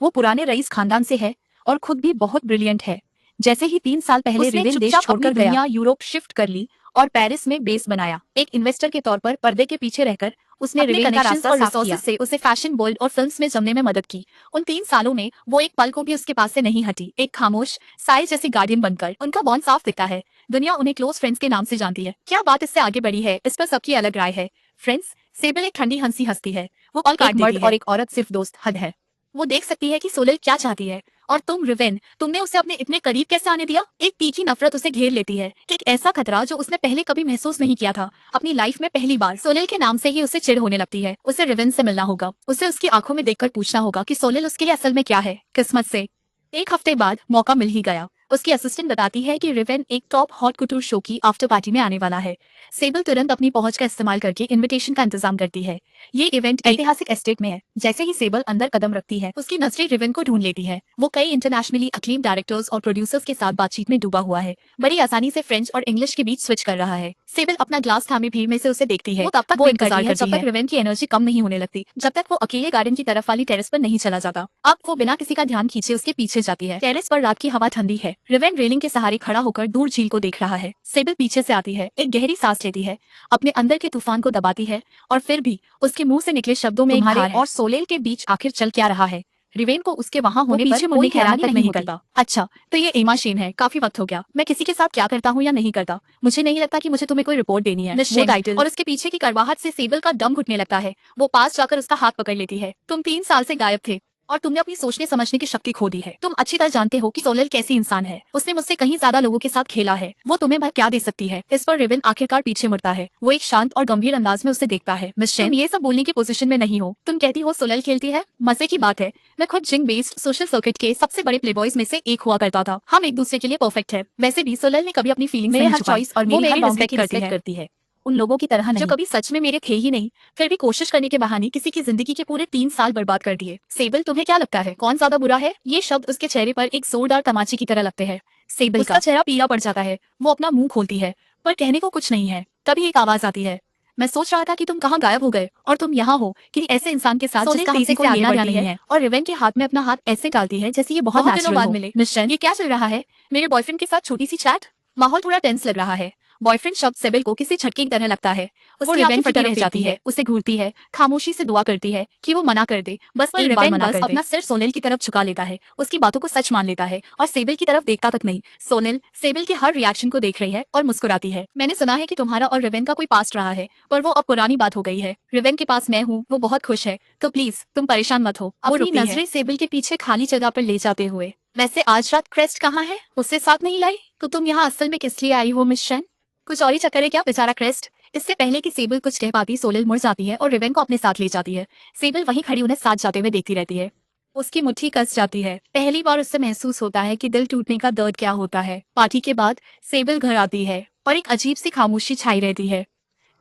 वो पुराने रईस खानदान से है और खुद भी बहुत ब्रिलियंट है। जैसे ही 3 साल पहले रिवेन देश छोड़कर दुनिया यूरोप शिफ्ट कर ली और पेरिस में बेस बनाया। एक इन्वेस्टर के तौर पर पर्दे के पीछे रहकर उसने रिवेन का रास्ता और रिसोर्सेज से उसे फैशन वर्ल्ड और फिल्म्स में जमने में मदद की। उन 3 सालों में वो एक पल को भी उसके पास से नहीं हटी। एक खामोश साय जैसी गार्डियन बनकर उनका बॉन्ड साफ दिखता है। दुनिया उन्हें क्लोज फ्रेंड्स के नाम से जानती है। क्या बात इससे आगे बढ़ी है, इस पर सबकी अलग राय है। फ्रेंड्स, सेबल एक ठंडी हंसी हंसती है। वो कॉल काट देती है। और एक औरत सिर्फ दोस्त हद है। वो देख सकती है कि सोलेल क्या चाहती है। और तुम रिवेन, तुमने उसे अपने इतने करीब कैसे आने दिया। एक तीखी नफरत उसे घेर लेती है, एक ऐसा खतरा जो उसने पहले कभी महसूस नहीं किया था। अपनी लाइफ में पहली बार सोलेल के नाम से ही उसे चिढ़ होने लगती है। उसे रिवेन से मिलना होगा, उसे उसकी आंखों में देखकर पूछना होगा कि सोलेल उसके लिए असल में क्या है। किस्मत से 1 हफ्ते बाद मौका मिल ही गया। उसकी असिस्टेंट बताती है कि रिवेन एक टॉप हॉट कुटूर शो की आफ्टर पार्टी में आने वाला है। सेबल तुरंत अपनी पहुंच का इस्तेमाल करके इनविटेशन का इंतजाम करती है। ये इवेंट ऐतिहासिक एस्टेट में है। जैसे ही सेबल अंदर कदम रखती है, उसकी नजरें रिवेन को ढूंढ लेती है। वो कई इंटरनेशनली अक्लेम डायरेक्टर्स और प्रोड्यूसर्स के साथ बातचीत में डूबा हुआ है। बड़ी आसानी से फ्रेंच और इंग्लिश के बीच स्विच कर रहा है। सेबल अपना ग्लास थामे भीड़ में से उसे देखती है। वो तब तक इंतजार करती है जब तक रिवेन की एनर्जी कम नहीं होने लगती, जब तक वो अकेले गार्डन की तरफ वाली टेरेस पर नहीं चला जाता। अब वो बिना किसी का ध्यान खींचे उसके पीछे जाती है। टेरेस पर रात की हवा ठंडी है। रिवेन रेलिंग के सहारे खड़ा होकर दूर झील को देख रहा है। सेबल पीछे से आती है, एक गहरी सांस लेती है, अपने अंदर के तूफान को दबाती है, और फिर भी उसके मुंह से निकले शब्दों में तुम्हारे और सोलेल के बीच आखिर चल क्या रहा है। रिवेन को उसके वहां होने पर कोई हैरानी तक नहीं करता। अच्छा, तो ये एमा शेन है। काफी वक्त हो गया। मैं किसी के साथ क्या करता हूँ या नहीं करता, मुझे नहीं लगता कि मुझे तुम्हें कोई रिपोर्ट देनी है। वो टाइटल और उसके पीछे की कड़वाहट से सेबल का दम घुटने लगता है। वो पास जाकर उसका हाथ पकड़ लेती है। तुम 3 साल से गायब थे और तुमने अपनी सोचने समझने की शक्ति खो दी है। तुम अच्छी तरह जानते हो कि सोलेल कैसी इंसान है। उसने मुझसे कहीं ज्यादा लोगों के साथ खेला है। वो तुम्हें भर क्या दे सकती है। इस पर रिवेन आखिरकार पीछे मुड़ता है। वो एक शांत और गंभीर अंदाज में उसे देखता है। मिस शेन, तुम ये सब बोलने की पोजीशन में नहीं हो। तुम कहती हो सोलेल खेलती है। मजे की बात है, मैं खुद जिंग बेस्ड सोशल सर्किट के सबसे बड़े प्लेबॉयज में से एक हुआ करता था। हम एक दूसरे के लिए परफेक्ट है। वैसे भी सोलेल ने कभी अपनी फीलिंग्स नहीं छुपाई और मेरी हर रिस्पेक्ट करती है। उन लोगों की तरह नहीं जो कभी सच में मेरे थे ही नहीं, फिर भी कोशिश करने के बहाने किसी की जिंदगी के पूरे 3 साल बर्बाद कर दिए। सेबल, तुम्हें क्या लगता है कौन ज्यादा बुरा है। ये शब्द उसके चेहरे पर एक जोरदार तमाचे की तरह लगते हैं। सेबल का चेहरा पीला पड़ जाता है। वो अपना मुंह खोलती है, पर कहने को कुछ नहीं है। तभी एक आवाज आती है, मैं सोच रहा था कि तुम कहाँ गायब हो गए और तुम यहाँ हो कि ऐसे इंसान के साथ जिसका हमसे कोई लेना देना नहीं है। और रिवेन के हाथ में अपना हाथ ऐसे डालती है जैसे ये बहुत दिनों बाद मिले। मिस शेन, ये क्या चल रहा है। मेरे बॉयफ्रेंड के साथ छोटी सी चैट। माहौल थोड़ा टेंस लग रहा है। बॉयफ्रेंड शब्द सेबल को किसी झटके की तरह लगता है। उसकी आंखें फटी रह जाती है, उसे घूरती है, खामोशी से दुआ करती है कि वो मना कर दे। बस एक बार मना कर दे। अपना सिर सोनेल की तरफ झुका लेता है, उसकी बातों को सच मान लेता है और सेबल की तरफ देखता तक नहीं। सोनेल सेबल के हर रिएक्शन को देख रही है और मुस्कुराती है। मैंने सुना है कि तुम्हारा और रिवेन का कोई पास्ट रहा है, पर वो अब पुरानी बात हो गई है। रिवेन के पास मैं हूँ, वो बहुत खुश है, तो प्लीज तुम परेशान मत हो। अपनी नजरें सेबल के पीछे खाली जगह पर ले जाते हुए, वैसे आज रात क्रेस्ट कहाँ है, उससे साथ नहीं लाई तो तुम यहाँ असल में किस लिए आई हो मिस शेन। कुछ और ही चक्कर है क्या बेचारा क्रेस्ट। इससे पहले कि सेबल कुछ कह पाती, सोलेल मुड़ जाती है और रिवेन को अपने साथ ले जाती है। सेबल वहीं खड़ी उन्हें साथ जाते हुए देखती रहती है। उसकी मुट्ठी कस जाती है। पहली बार उससे महसूस होता है कि दिल टूटने का दर्द क्या होता है। पार्टी के बाद सेबल घर आती है और एक अजीब सी खामोशी छाई रहती है।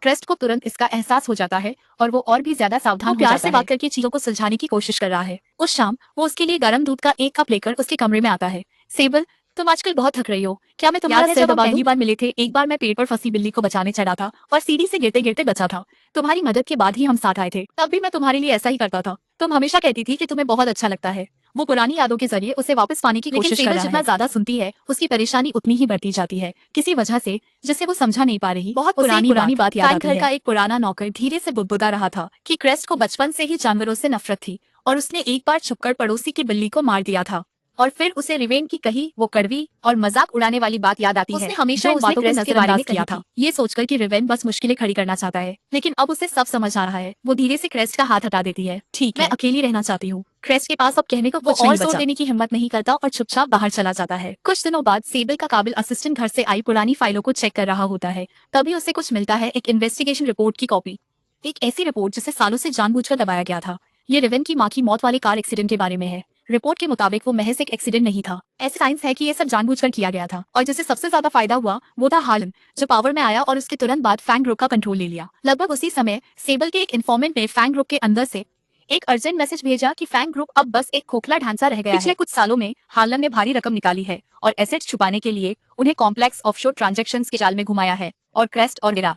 क्रेस्ट को तुरंत इसका एहसास हो जाता है और वो और भी ज्यादा सावधान हो जाता है। प्यार से बात करके चीजों को सुलझाने की कोशिश कर रहा है। उस शाम वो उसके लिए गर्म दूध का एक कप लेकर उसके कमरे में आता है। सेबल, तुम आजकल बहुत थक रही हो, क्या मैं तुम्हारा सिर दबा दूं? पहली बार मिले थे, एक बार मैं पेड़ पर फंसी बिल्ली को बचाने चढ़ा था और सीढ़ी से गिरते गिरते बचा था। तुम्हारी मदद के बाद ही हम साथ आए थे। तब भी मैं तुम्हारे लिए ऐसा ही करता था। तुम हमेशा कहती थी कि तुम्हें बहुत अच्छा लगता है। वो पुरानी यादों के जरिए उसे वापस पाने की कोशिश कर रहा है। जितना ज्यादा सुनती है, उसकी परेशानी उतनी ही बढ़ती जाती है, किसी वजह से जिसे वो समझा नहीं पा रही। बहुत पुरानी बात याद आती है। घर का एक पुराना नौकर धीरे से बुदबुदा रहा था कि क्रेस्ट को बचपन से ही जानवरों से नफरत थी और उसने एक बार छुपकर पड़ोसी की बिल्ली को मार दिया था। और फिर उसे रिवेन की कही वो कड़वी और मजाक उड़ाने वाली बात याद आती है। उसने हमेशा उन बातों को नजरअंदाज किया था, ये सोचकर कि रिवेन बस मुश्किलें खड़ी करना चाहता है। लेकिन अब उसे सब समझ आ रहा है। वो धीरे से क्रेस्ट का हाथ हटा देती है। ठीक है, मैं अकेली रहना चाहती हूँ। क्रेस्ट के पास अब कहने को कुछ और जोर देने की हिम्मत नहीं करता और चुपचाप बाहर चला जाता है। कुछ दिनों बाद सेबल का काबिल असिस्टेंट घर से आई पुरानी फाइलों को चेक कर रहा होता है। तभी उसे कुछ मिलता है, एक इन्वेस्टिगेशन रिपोर्ट की कॉपी। एक ऐसी रिपोर्ट जिसे सालों से जानबूझकर दबाया गया था। ये रिवेन की माँ की मौत वाले कार एक्सीडेंट के बारे में है। रिपोर्ट के मुताबिक वो महज एक एक्सीडेंट नहीं था। ऐसे साइंस है कि ये सब जानबूझकर किया गया था और जिसे सबसे ज्यादा फायदा हुआ वो था हार्लन, जो पावर में आया और उसके तुरंत बाद फैंग ग्रुप का कंट्रोल ले लिया। लगभग उसी समय सेबल के एक इन्फॉर्मेंट ने फैंग ग्रुप के अंदर से एक अर्जेंट मैसेज भेजा कि फैंग ग्रुप अब बस एक खोखला ढांचा रह गया है। पिछले कुछ सालों में हार्लन ने भारी रकम निकाली है और एसेट्स छुपाने के लिए उन्हें कॉम्प्लेक्स ऑफशोर ट्रांजैक्शंस के जाल में घुमाया है और क्रेस्ट और गिरा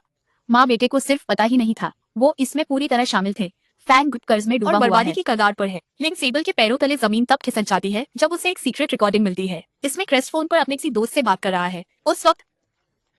माँ बेटे को सिर्फ पता ही नहीं था, वो इसमें पूरी तरह शामिल थे। फैंग ग्रुप कर्ज में डूबा और बर्बादी की कगार पर है। लेकिन सेबल के पैरों तले जमीन तब खिसक जाती है जब उसे एक सीक्रेट रिकॉर्डिंग मिलती है। इसमें क्रेस्ट फोन पर अपने किसी दोस्त से बात कर रहा है। उस वक्त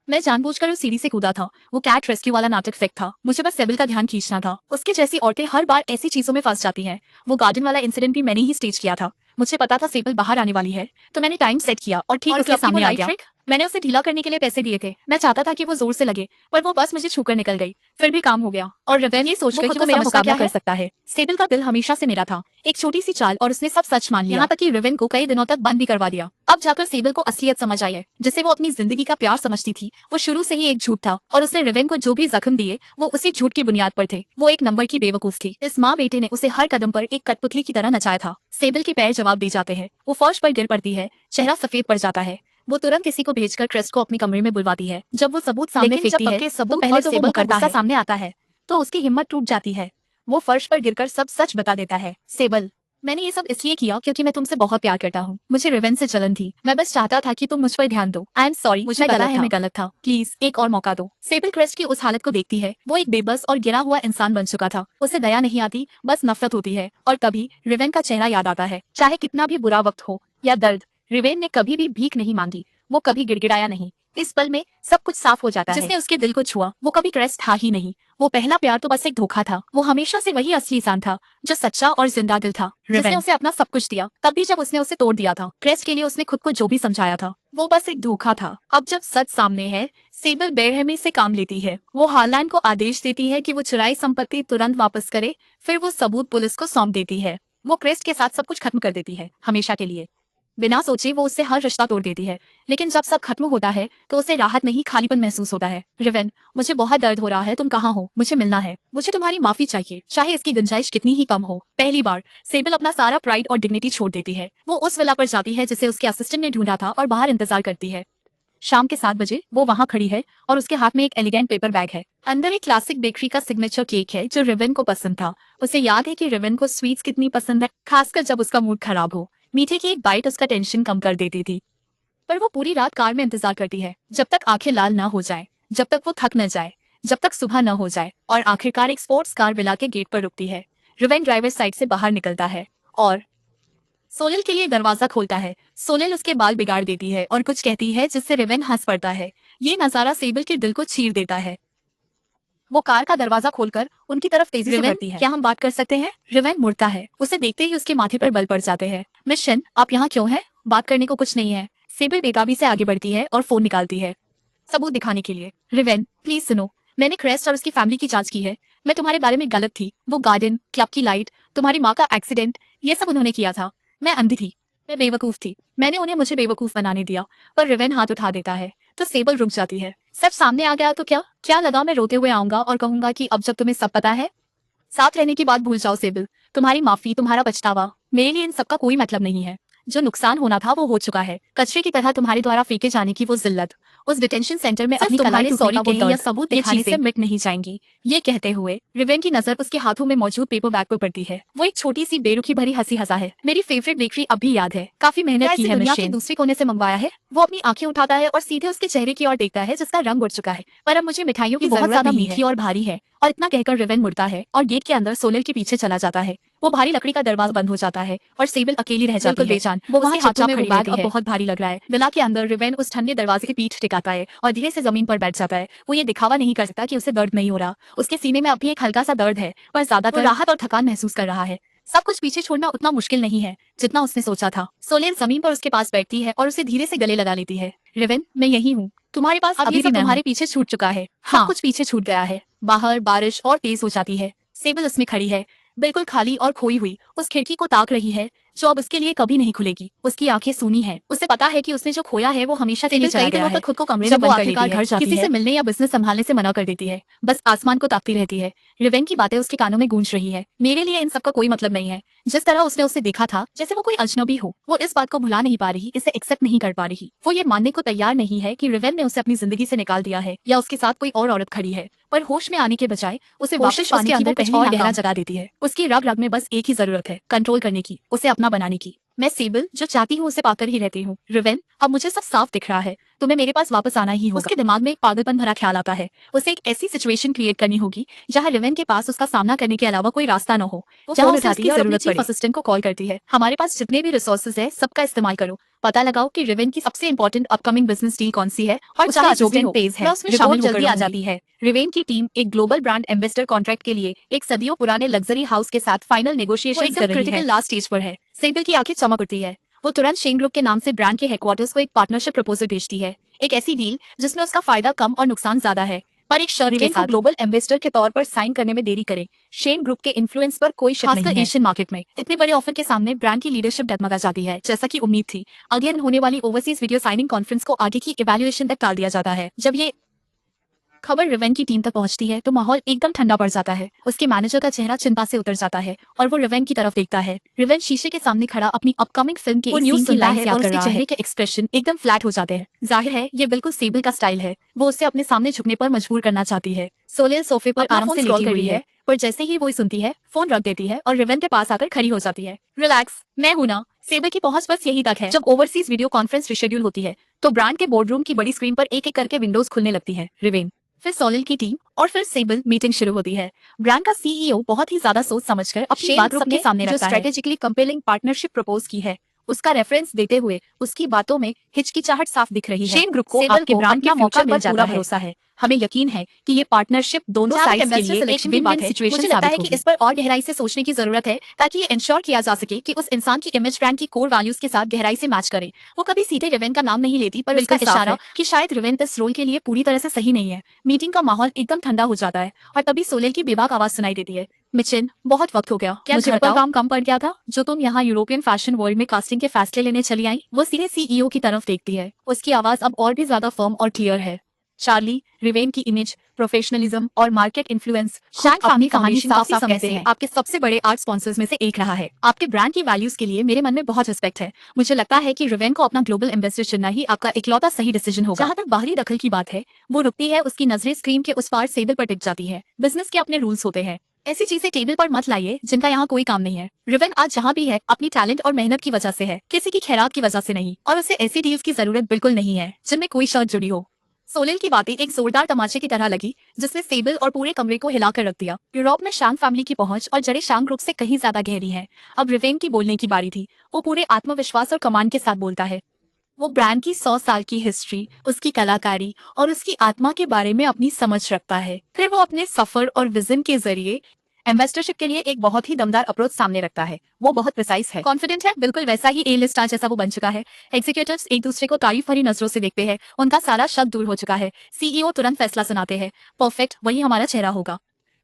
मैं जानबूझकर उस सीढ़ी से कूदा था। वो कैट रेस्क्यू वाला नाटक फेक था। मुझे बस सेबल का ध्यान खींचना था। उसके जैसी औरतें हर बार ऐसी चीजों में फंस जाती हैं। वो गार्डन वाला इंसिडेंट भी मैंने ही स्टेज किया था। मुझे पता था सेबल बाहर आने वाली है, तो मैंने टाइम सेट किया और ठीक उसके सामने आ गया। मैंने उसे ढीला करने के लिए पैसे दिए थे। मैं चाहता था कि वो जोर से लगे, पर वो बस मुझे छूकर निकल गई। फिर भी काम हो गया और रिवेन ये सोचकर कि वो मेरा मुकाबला कर सकता है। सेबल का दिल हमेशा से मेरा था। एक छोटी सी चाल और उसने सब सच मान लिया, यहाँ तक कि रिवेन को कई दिनों तक बंद भी करवा दिया। अब जाकर सेबल को असलियत समझ आई है, जिसे वो अपनी जिंदगी का प्यार समझती थी। वो शुरू से ही एक झूठ था और उसने रिवेन को जो भी जख्म दिए वो उसी झूठ की बुनियाद पर थे। वो एक नंबर की बेवकूफ थी। इस माँ बेटे ने उसे हर कदम पर एक कठपुतली की तरह नचाया था। सेबल के पैर जवाब दे जाते हैं। वो फर्श पर गिर पड़ती है, चेहरा सफेद पड़ जाता है। वो तुरंत किसी को भेजकर क्रेस्ट को अपने कमरे में बुलवाती है। जब वो सबूत सामने फेंकती है तो पहले तो वो गुस्सा सामने आता है, तो उसकी हिम्मत टूट जाती है। वो फर्श पर गिरकर सब सच बता देता है। सेबल, मैंने ये सब इसलिए किया क्योंकि मैं तुमसे बहुत प्यार करता हूँ। मुझे रिवेन से जलन थी। मैं बस चाहता था कि तुम मुझ पर ध्यान दो। आई एम सॉरी, मुझे पता है मैं गलत था। प्लीज एक और मौका दो। सेबल क्रेस्ट की उस हालत को देखती है। वो एक बेबस और गिरा हुआ इंसान बन चुका था। उसे दया नहीं आती, बस नफरत होती है। और तभी रिवेन का चेहरा याद आता है। चाहे कितना भी बुरा वक्त हो या दर्द, रिवेन ने कभी भी भीख नहीं मांगी। वो कभी गिड़गिड़ाया नहीं। इस पल में सब कुछ साफ हो जाता है। जिसने उसके दिल को छुआ वो कभी क्रेस्ट था ही नहीं। वो पहला प्यार तो बस एक धोखा था। वो हमेशा से वही असली इंसान था जो सच्चा और जिंदा दिल था, जिसने उसे अपना सब कुछ दिया, तब भी जब उसने उसे तोड़ दिया था। क्रेस्ट के लिए उसने खुद को जो भी समझाया था वो बस एक धोखा था। अब जब सच सामने है, सेबल बेरहमी से काम लेती है। वो हार्लन को आदेश देती है कि वो चुराई संपत्ति तुरंत वापस करे। फिर वो सबूत पुलिस को सौंप देती है। वो क्रेस्ट के साथ सब कुछ खत्म कर देती है, हमेशा के लिए। बिना सोचे वो उससे हर रिश्ता तोड़ देती है। लेकिन जब सब खत्म होता है तो उसे राहत नहीं, खालीपन महसूस होता है। रिवेन, मुझे बहुत दर्द हो रहा है। तुम कहाँ हो? मुझे मिलना है। मुझे तुम्हारी माफी चाहिए, चाहे इसकी गुंजाइश कितनी ही कम हो। पहली बार सेबल अपना सारा प्राइड और डिग्निटी छोड़ देती है। वो उस विला पर जाती है जिसे उसके असिस्टेंट ने ढूंढा था और बाहर इंतजार करती है। शाम के 7 बजे वो वहाँ खड़ी है और उसके हाथ में एक एलिगेंट पेपर बैग है। अंदर एक क्लासिक बेकरी का सिग्नेचर केक है जो रिवेन को पसंद था। उसे याद है कि रिवेन को स्वीट्स कितनी पसंद है, खासकर जब उसका मूड खराब हो। मीठे की एक बाइट उसका टेंशन कम कर देती थी। पर वो पूरी रात कार में इंतजार करती है, जब तक आंखें लाल ना हो जाए, जब तक वो थक न जाए, जब तक सुबह न हो जाए। और आखिरकार एक स्पोर्ट्स कार विला के गेट पर रुकती है। रिवेन ड्राइवर साइड से बाहर निकलता है और सोलेल के लिए दरवाजा खोलता है। सोलेल उसके बाल बिगाड़ देती है और कुछ कहती है जिससे रिवेन हंस पड़ता है। ये नजारा सेबल के दिल को चीर देता है। वो कार का दरवाजा खोलकर उनकी तरफ तेजी से बढ़ती है। क्या हम बात कर सकते हैं? रिवेन मुड़ता है। उसे देखते ही उसके माथे पर बल पड़ जाते हैं। मिस शेन, आप यहाँ क्यों हैं? बात करने को कुछ नहीं है। सेबल बेताबी से आगे बढ़ती है और फोन निकालती है, सबूत दिखाने के लिए। रिवेन, प्लीज सुनो, मैंने क्रेस्ट और उसकी फैमिली की जांच की है। मैं तुम्हारे बारे में गलत थी। वो गार्डन, क्लब की लाइट, तुम्हारी माँ का एक्सीडेंट, ये सब उन्होंने किया था। मैं अंधी थी, मैं बेवकूफ थी। मैंने उन्हें मुझे बेवकूफ बनाने दिया। पर रिवेन हाथ उठा देता है तो सेबल रुक जाती है। सब सामने आ गया तो क्या क्या लगा मैं रोते हुए आऊंगा और कहूंगा कि अब जब तुम्हें सब पता है, साथ रहने की बात भूल जाओ सेबल। तुम्हारी माफी, तुम्हारा पछतावा, मेरे लिए इन सब का कोई मतलब नहीं है। जो नुकसान होना था वो हो चुका है। कचरे की तरह तुम्हारे द्वारा फेंके जाने की वो जिल्लत, उस डिटेंशन सेंटर में अपनी कलाई टूटने का वो दर्द, या सबूत दिखाने से मिट नहीं जाएंगी। ये कहते हुए रिवेन की नजर उसके हाथों में मौजूद पेपर बैग पर पड़ती है। वो एक छोटी सी बेरुखी भरी हंसी हंसा है। मेरी फेवरेट बेकरी अब भी याद है, काफी मेहनत की है, दुनिया के दूसरे कोने से मंगवाया है। वो अपनी आंखें उठाता है और सीधे उसके चेहरे की ओर देखता है जिसका रंग उड़ चुका है। पर अब मुझे मिठाइयों की बहुत ज्यादा मीठी और भारी है। और इतना कहकर रिवेन मुड़ता है और गेट के अंदर सोलेल के पीछे चला जाता है। वो भारी लकड़ी का दरवाजा बंद हो जाता है और सेबल अकेली रह जाती है, बेजान। वो वहाँ हाथों में बैग अब बहुत भारी लग रहा है। विला के अंदर रिवेन उस ठंडे दरवाजे की पीठ टिकाता है और धीरे से जमीन पर बैठ जाता है। वो ये दिखावा नहीं कर सकता कि उसे दर्द नहीं हो रहा। उसके सीने में अभी एक हल्का सा दर्द है, पर ज्यादातर राहत और थकान महसूस कर रहा है। सब कुछ पीछे छोड़ना उतना मुश्किल नहीं है जितना उसने सोचा था। सोलेल जमीन पर उसके पास बैठती है और उसे धीरे से गले लगा लेती है। रिवेन, मैं यही हूँ, तुम्हारे पास अभी सब तुम्हारे पीछे छूट चुका है। हाँ, कुछ पीछे छूट गया है। बाहर बारिश और तेज हो जाती है। सेबल उसमें खड़ी है, बिल्कुल खाली और खोई हुई। उस खिड़की को ताक रही है जो अब उसके लिए कभी नहीं खुलेगी। उसकी आंखें सूनी है, उसे पता है कि उसने जो खोया है वो हमेशा के लिए चला गया है। खुद को कमरे में बंद कर लेती है, किसी से मिलने या बिजनेस संभालने से मना कर देती है, बस आसमान को ताकती रहती है। रिवेन की बातें उसके कानों में गूंज रही है, मेरे लिए इन सब का कोई मतलब नहीं है। जिस तरह उसने उसे देखा था जैसे वो कोई अजनबी हो, वो इस बात को भुला नहीं पा रही, इसे एक्सेप्ट नहीं कर पा रही। वो ये मानने को तैयार नहीं है कि रिवेन ने उसे अपनी जिंदगी से निकाल दिया है या उसके साथ कोई और औरत खड़ी है। पर होश में आने के बजाय उसे वापस उसके अंदर कुछ और गहरा जगा देती है। उसकी रग रग में बस एक ही जरूरत है, कंट्रोल करने की, उसे अपना बनाने की। मैं सेबल जो चाहती हूँ उसे पाकर ही रहती हूँ। रिवेन, अब मुझे सब साफ दिख रहा है, तुम्हें मेरे पास वापस आना ही होगा। उसके दिमाग में एक पागलपन भरा ख्याल आता है, उसे एक ऐसी सिचुएशन क्रिएट करनी होगी जहाँ रिवेन के पास उसका सामना करने के अलावा कोई रास्ता न हो। जहाँ उसे उसकी जरूरत पड़े। असिस्टेंट को कॉल करती है, हमारे पास जितने भी रिसोर्सेज है सबका इस्तेमाल करो, पता लगाओ कि रिवेन की सबसे इंपॉर्टेंट अपकमिंग बिजनेस डील कौन सी है और चाहे जो भी पेज है उसमें शामिल जल्दी आ जाती है। रिवेन की टीम एक ग्लोबल ब्रांड एम्बेसडर कॉन्ट्रैक्ट के लिए एक सदियों पुराने लग्जरी हाउस के साथ फाइनल नेगोशिएशन कर रही है। लास्ट स्टेज पर है। सेबल की आंखें चमक उठती है, वो तुरंत शेन ग्रुप के नाम से ब्रांड के हेडक्वार्टर्स को एक पार्टनरशिप प्रपोजल भेजती है, एक ऐसी डील जिसमें उसका फायदा कम और नुकसान ज्यादा है, पर एक शर्त के साथ ग्लोबल एम्बेसडर के तौर पर साइन करने में देरी करे। शेन ग्रुप के इन्फ्लुएंस पर कोई शक नहीं है। एशियन मार्केट में इतने बड़े ऑफर के सामने ब्रांड की लीडरशिप डगमगा जाती है। जैसा कि उम्मीद थी, अगले दिन होने वाली ओवरसीज वीडियो साइनिंग कॉन्फ्रेंस को आगे की इवैल्यूएशन तक टाल दिया जाता है। जब ये खबर रिवेन की टीम तक पहुंचती है तो माहौल एकदम ठंडा पड़ जाता है। उसके मैनेजर का चेहरा चिंता से उतर जाता है और वो रिवेन की तरफ देखता है। रिवेन शीशे के सामने खड़ा अपनी अपकमिंग फिल्म के न्यूज़ की लाइन और उसके चेहरे के एक्सप्रेशन एकदम फ्लैट हो जाते हैं। जाहिर है ये बिल्कुल सेबल का स्टाइल है, वो उसे अपने सामने झुकने पर मजबूर करना चाहती है। सोलेल सोफे पर आराम से लेटी हुई है, पर जैसे ही वो सुनती है फोन रख देती है और रिवेन के पास आकर खड़ी हो जाती है। रिलैक्स, मैं हूं ना। सेबल की पहुंच बस यही तक है। जब ओवरसीज वीडियो कॉन्फ्रेंस रिशेड्यूल होती है तो ब्रांड के बोर्डरूम की बड़ी स्क्रीन पर एक एक करके विंडोज खुलने लगती है। रिवेन, फिर सोलेल की टीम और फिर सेबल मीटिंग शुरू होती है। ब्रांड का सीईओ बहुत ही ज्यादा सोच समझकर अपनी बात सबके सामने रखता है। जो स्ट्रेटेजिकली कंपेलिंग पार्टनरशिप प्रपोज की है उसका रेफरेंस देते हुए उसकी बातों में हिचकिचाहट साफ दिख रही है। शेन ग्रुप को सेबल के ब्रांड के मौका पर पूरा भरोसा है। हमें यकीन है कि ये पार्टनरशिप दोनों साइड्स के लिए एक विन-विन सिचुएशन मुझे लगता है कि इस पर और गहराई से सोचने की जरूरत है ताकि ये इंश्योर किया जा सके कि उस इंसान की इमेज ब्रांड की कोर वैल्यूज के साथ गहराई से मैच करे। वो कभी सीधे रिवेन का नाम नहीं लेती, पर उसका इशारा कि शायद रिवेन इस रोल के लिए पूरी तरह से सही नहीं है। मीटिंग का माहौल एकदम ठंडा हो जाता है और तभी सोलेल की बेबाक आवाज सुनाई देती है, मिचेन, बहुत वक्त हो गया, क्या मुझे पर काम कम पड़ गया था जो तुम यहाँ यूरोपियन फैशन वर्ल्ड में कास्टिंग के फैसले लेने चली आई? वो सीधे सीईओ की तरफ देखती है, उसकी आवाज अब और भी ज्यादा फर्म और क्लियर है। चार्ली, रिवेन की इमेज, प्रोफेशनलिज्म और मार्केट इन्फ्लुएंस शैन फैमिली कहानी साफ कहते हैं आपके सबसे बड़े आर्ट स्पॉन्सर्स में से एक रहा है। आपके ब्रांड की वैल्यूज के लिए मेरे मन में बहुत रिस्पेक्ट है। मुझे लगता है कि रिवेन को अपना ग्लोबल एम्बेसडर चुनना ही आपका इकलौता सही डिसीजन होगा। जहाँ तक बाहरी दखल की बात है, वो रुकती है, उसकी नजरें स्क्रीन के उस पार सेबल पर टिक जाती है। बिजनेस के अपने रूल्स होते हैं, ऐसी चीजें टेबल पर मत लाइए जिनका यहाँ कोई काम नहीं है। रिवेन आज जहाँ भी है अपनी टैलेंट और मेहनत की वजह से है, किसी की खैरात की वजह से नहीं, और उसे ऐसी डील्स की जरूरत बिल्कुल नहीं है जिनमें कोई शर्त जुड़ी हो। सोलेल की बातें एक जोरदार तमाचे की तरह लगी जिसने सेबल और पूरे कमरे को हिलाकर रख दिया। यूरोप में शांग फैमिली की पहुंच और जड़े शांग ग्रुप से कहीं ज्यादा गहरी है। अब रिवेन की बोलने की बारी थी। वो पूरे आत्मविश्वास और कमांड के साथ बोलता है। वो ब्रांड की 100 साल की हिस्ट्री, उसकी कलाकारी और उसकी आत्मा के बारे में अपनी समझ रखता है। फिर वो अपने सफर और विजन के जरिए एम्बेसडरशिप के लिए एक बहुत ही दमदार अप्रोच सामने रखता है। वो बहुत प्रिसाइज है, कॉन्फिडेंट है, बिल्कुल वैसा ही ए लिस्ट स्टार जैसा वो बन चुका है। एग्जीक्यूटिव्स एक दूसरे को तारीफ भरी नजरों से देखते हैं, उनका सारा शक दूर हो चुका है। सीईओ तुरंत फैसला सुनाते हैं, परफेक्ट, वही हमारा चेहरा होगा।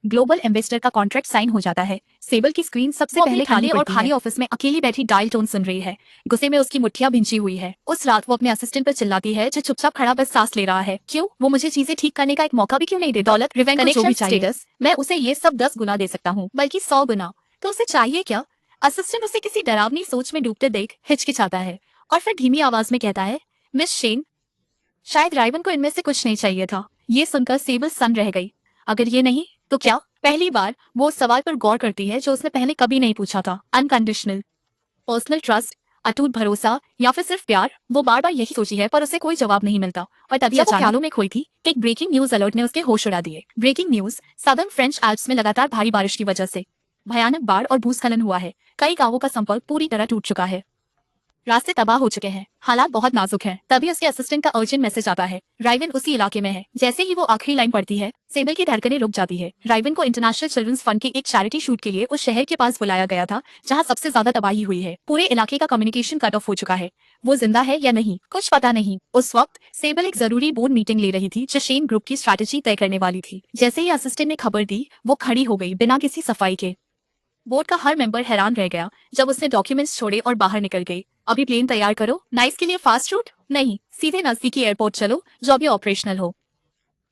ग्लोबल एम्बेसडर का कॉन्ट्रैक्ट साइन हो जाता है। सेबल की स्क्रीन सबसे पहले खाली और खाली ऑफिस में अकेली बैठी डायल टोन सुन रही है। गुस्से में उसकी मुट्ठियां भिंची हुई है। उस रात वो अपने असिस्टेंट पर चिल्लाती है जो चुपचाप खड़ा बस सांस ले रहा है। क्यों? वो मुझे चीजें ठीक करने का एक मौका भी क्यों नहीं देता? दौलत, रिवेन को जो भी चाहिए, मैं उसे ये सब 10 गुना दे सकता हूँ, बल्कि 100 गुना। तो उसे चाहिए क्या? असिस्टेंट उसे किसी डरावनी सोच में डूबते देख हिचकिचाता है और फिर धीमी आवाज में कहता है, मिस शेन, शायद राइवन को इनमें से कुछ नहीं चाहिए था। ये सुनकर सेबल सन रह गई। अगर ये नहीं तो क्या? पहली बार वो उस सवाल पर गौर करती है जो उसने पहले कभी नहीं पूछा था। अनकंडीशनल पर्सनल ट्रस्ट, अटूट भरोसा या फिर सिर्फ प्यार? वो बार बार यही सोची है पर उसे कोई जवाब नहीं मिलता। और तभी अचानक ख्यालों में खोई थी, एक ब्रेकिंग न्यूज अलर्ट ने उसके होश उड़ा दिए। Breaking news, southern French Alps में लगातार भारी बारिश की वजह से भयानक बाढ़ और भूस्खलन हुआ है। कई गांवों का संपर्क पूरी तरह टूट चुका है, रास्ते तबाह हो चुके हैं, हालात बहुत नाजुक हैं। तभी उसके असिस्टेंट का अर्जेंट मैसेज आता है, राइवन उसी इलाके में है। जैसे ही वो आखिरी लाइन पढ़ती है, सेबल की धड़कनें रुक जाती है। राइवन को इंटरनेशनल चिल्ड्रंस फंड के एक चैरिटी शूट के लिए उस शहर के पास बुलाया गया था जहां सबसे ज्यादा तबाही हुई है। पूरे इलाके का कम्युनिकेशन कट ऑफ हो चुका है। वो जिंदा है या नहीं कुछ पता नहीं। उस वक्त सेबल एक जरूरी बोर्ड मीटिंग ले रही थी जो शेन ग्रुप की स्ट्रैटेजी तय करने वाली थी। जैसे ही असिस्टेंट ने खबर दी, वो खड़ी हो गई बिना किसी सफाई के। बोर्ड का हर मेंबर हैरान रह गया जब उसने डॉक्यूमेंट्स छोड़े और बाहर निकल गई। अभी प्लेन तैयार करो। नाइस के लिए फास्ट रूट नहीं, सीधे नजदीकी एयरपोर्ट चलो जो अभी ऑपरेशनल हो।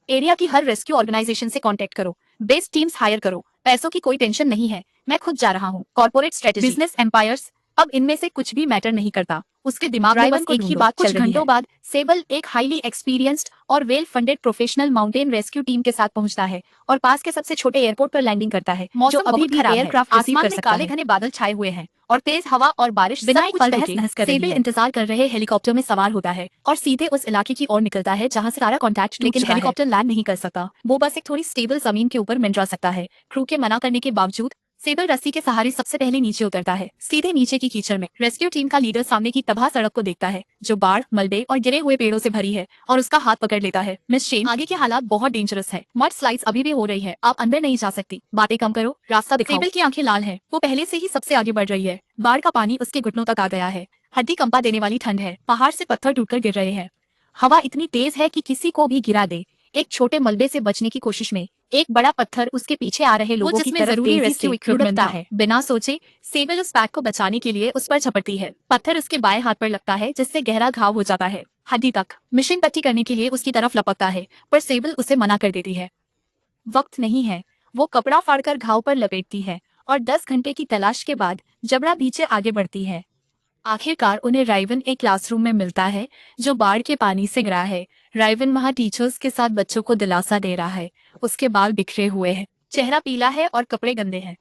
एरिया की हर रेस्क्यू ऑर्गेनाइजेशन से कांटेक्ट करो, बेस्ट टीम्स हायर करो। पैसों की कोई टेंशन नहीं है, मैं खुद जा रहा हूँ। कॉर्पोरेट स्ट्रेटेजी, बिजनेस एम्पायर्स, अब इनमें से कुछ भी मैटर नहीं करता। उसके दिमाग में बस एक ही बात चल रही है। कुछ घंटों बाद सेबल एक हाईली एक्सपीरियंस्ड और well funded professional mountain rescue team के साथ पहुंचता है और पास के सबसे छोटे एयरपोर्ट पर लैंडिंग करता है। मौसम अभी भी एयरक्राफ्ट रिसीव कर सकता है। आसमान में काले घने बादल छाए हुए हैं और तेज हवा और बारिश बिना एक पल रुके सेबल इंतजार कर रहे हेलीकॉप्टर में सवार होता है और सीधे उस इलाके की ओर निकलता है जहां से सारा कॉन्टैक्ट, लेकिन हेलीकॉप्टर लैंड नहीं कर सकता। वो बस एक थोड़ी स्टेबल जमीन के ऊपर मंडरा सकता है। क्रू के मना करने के बावजूद सेबल रस्सी के सहारे सबसे पहले नीचे उतरता है, सीधे नीचे की कीचड़ में। रेस्क्यू टीम का लीडर सामने की तबाह सड़क को देखता है जो बाढ़, मलबे और गिरे हुए पेड़ों से भरी है और उसका हाथ पकड़ लेता है। मिस शेन, आगे के हालात बहुत डेंजरस है। मड स्लाइड्स अभी भी हो रही है, आप अंदर नहीं जा सकती। बातें कम करो, रास्ता दिखाओ। सेबल की आंखें लाल है, वो पहले से ही सबसे आगे बढ़ रही है। बाढ़ का पानी उसके घुटनों तक आ गया है। हड्डी कंपा देने वाली ठंड है, पहाड़ से पत्थर टूटकर गिर रहे हैं। हवा इतनी तेज है कि किसी को भी गिरा दे। एक छोटे मलबे से बचने की कोशिश में एक बड़ा पत्थर उसके पीछे आ रहे लोगों की तरफ जरूरी रेस्क्यू इक्विपमेंट है। बिना सोचे सेबल उस बैग को बचाने के लिए उस पर झपटती है। पत्थर उसके बाएं हाथ पर लगता है जिससे गहरा घाव हो जाता है हड्डी तक। मिशन पट्टी करने के लिए उसकी तरफ लपकता है पर सेबल उसे मना कर देती है। वक्त नहीं है, वो कपड़ा फाड़कर घाव पर लपेटती है और 10 घंटे की तलाश के बाद जबड़ा पीछे आगे बढ़ती है। आखिरकार उन्हें राइवन एक क्लासरूम में मिलता है जो बाढ़ के पानी से गिरा है। राइवन वहाँ टीचर्स के साथ बच्चों को दिलासा दे रहा है। उसके बाल बिखरे हुए हैं, चेहरा पीला है और कपड़े गंदे हैं,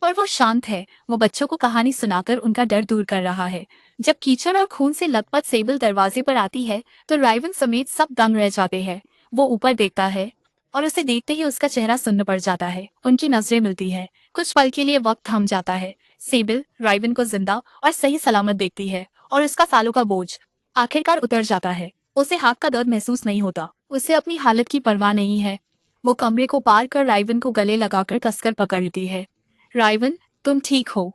पर वो शांत है। वो बच्चों को कहानी सुनाकर उनका डर दूर कर रहा है। जब कीचड़ और खून से लथपथ सेबल दरवाजे पर आती है तो राइवन समेत सब दंग रह जाते हैं। वो ऊपर देखता है और उसे देखते ही उसका चेहरा सुन्न पड़ जाता है। उनकी नजरें मिलती है, कुछ पल के लिए वक्त थम जाता है। सेबल राइवन को जिंदा और सही सलामत देखती है और उसका सालों का बोझ आखिरकार उतर जाता है। उसे हाथ का दर्द महसूस नहीं होता, उसे अपनी हालत की परवाह नहीं है। वो कमरे को पार कर राइवन को गले लगाकर कसकर पकड़ती है। राइवन, तुम ठीक हो?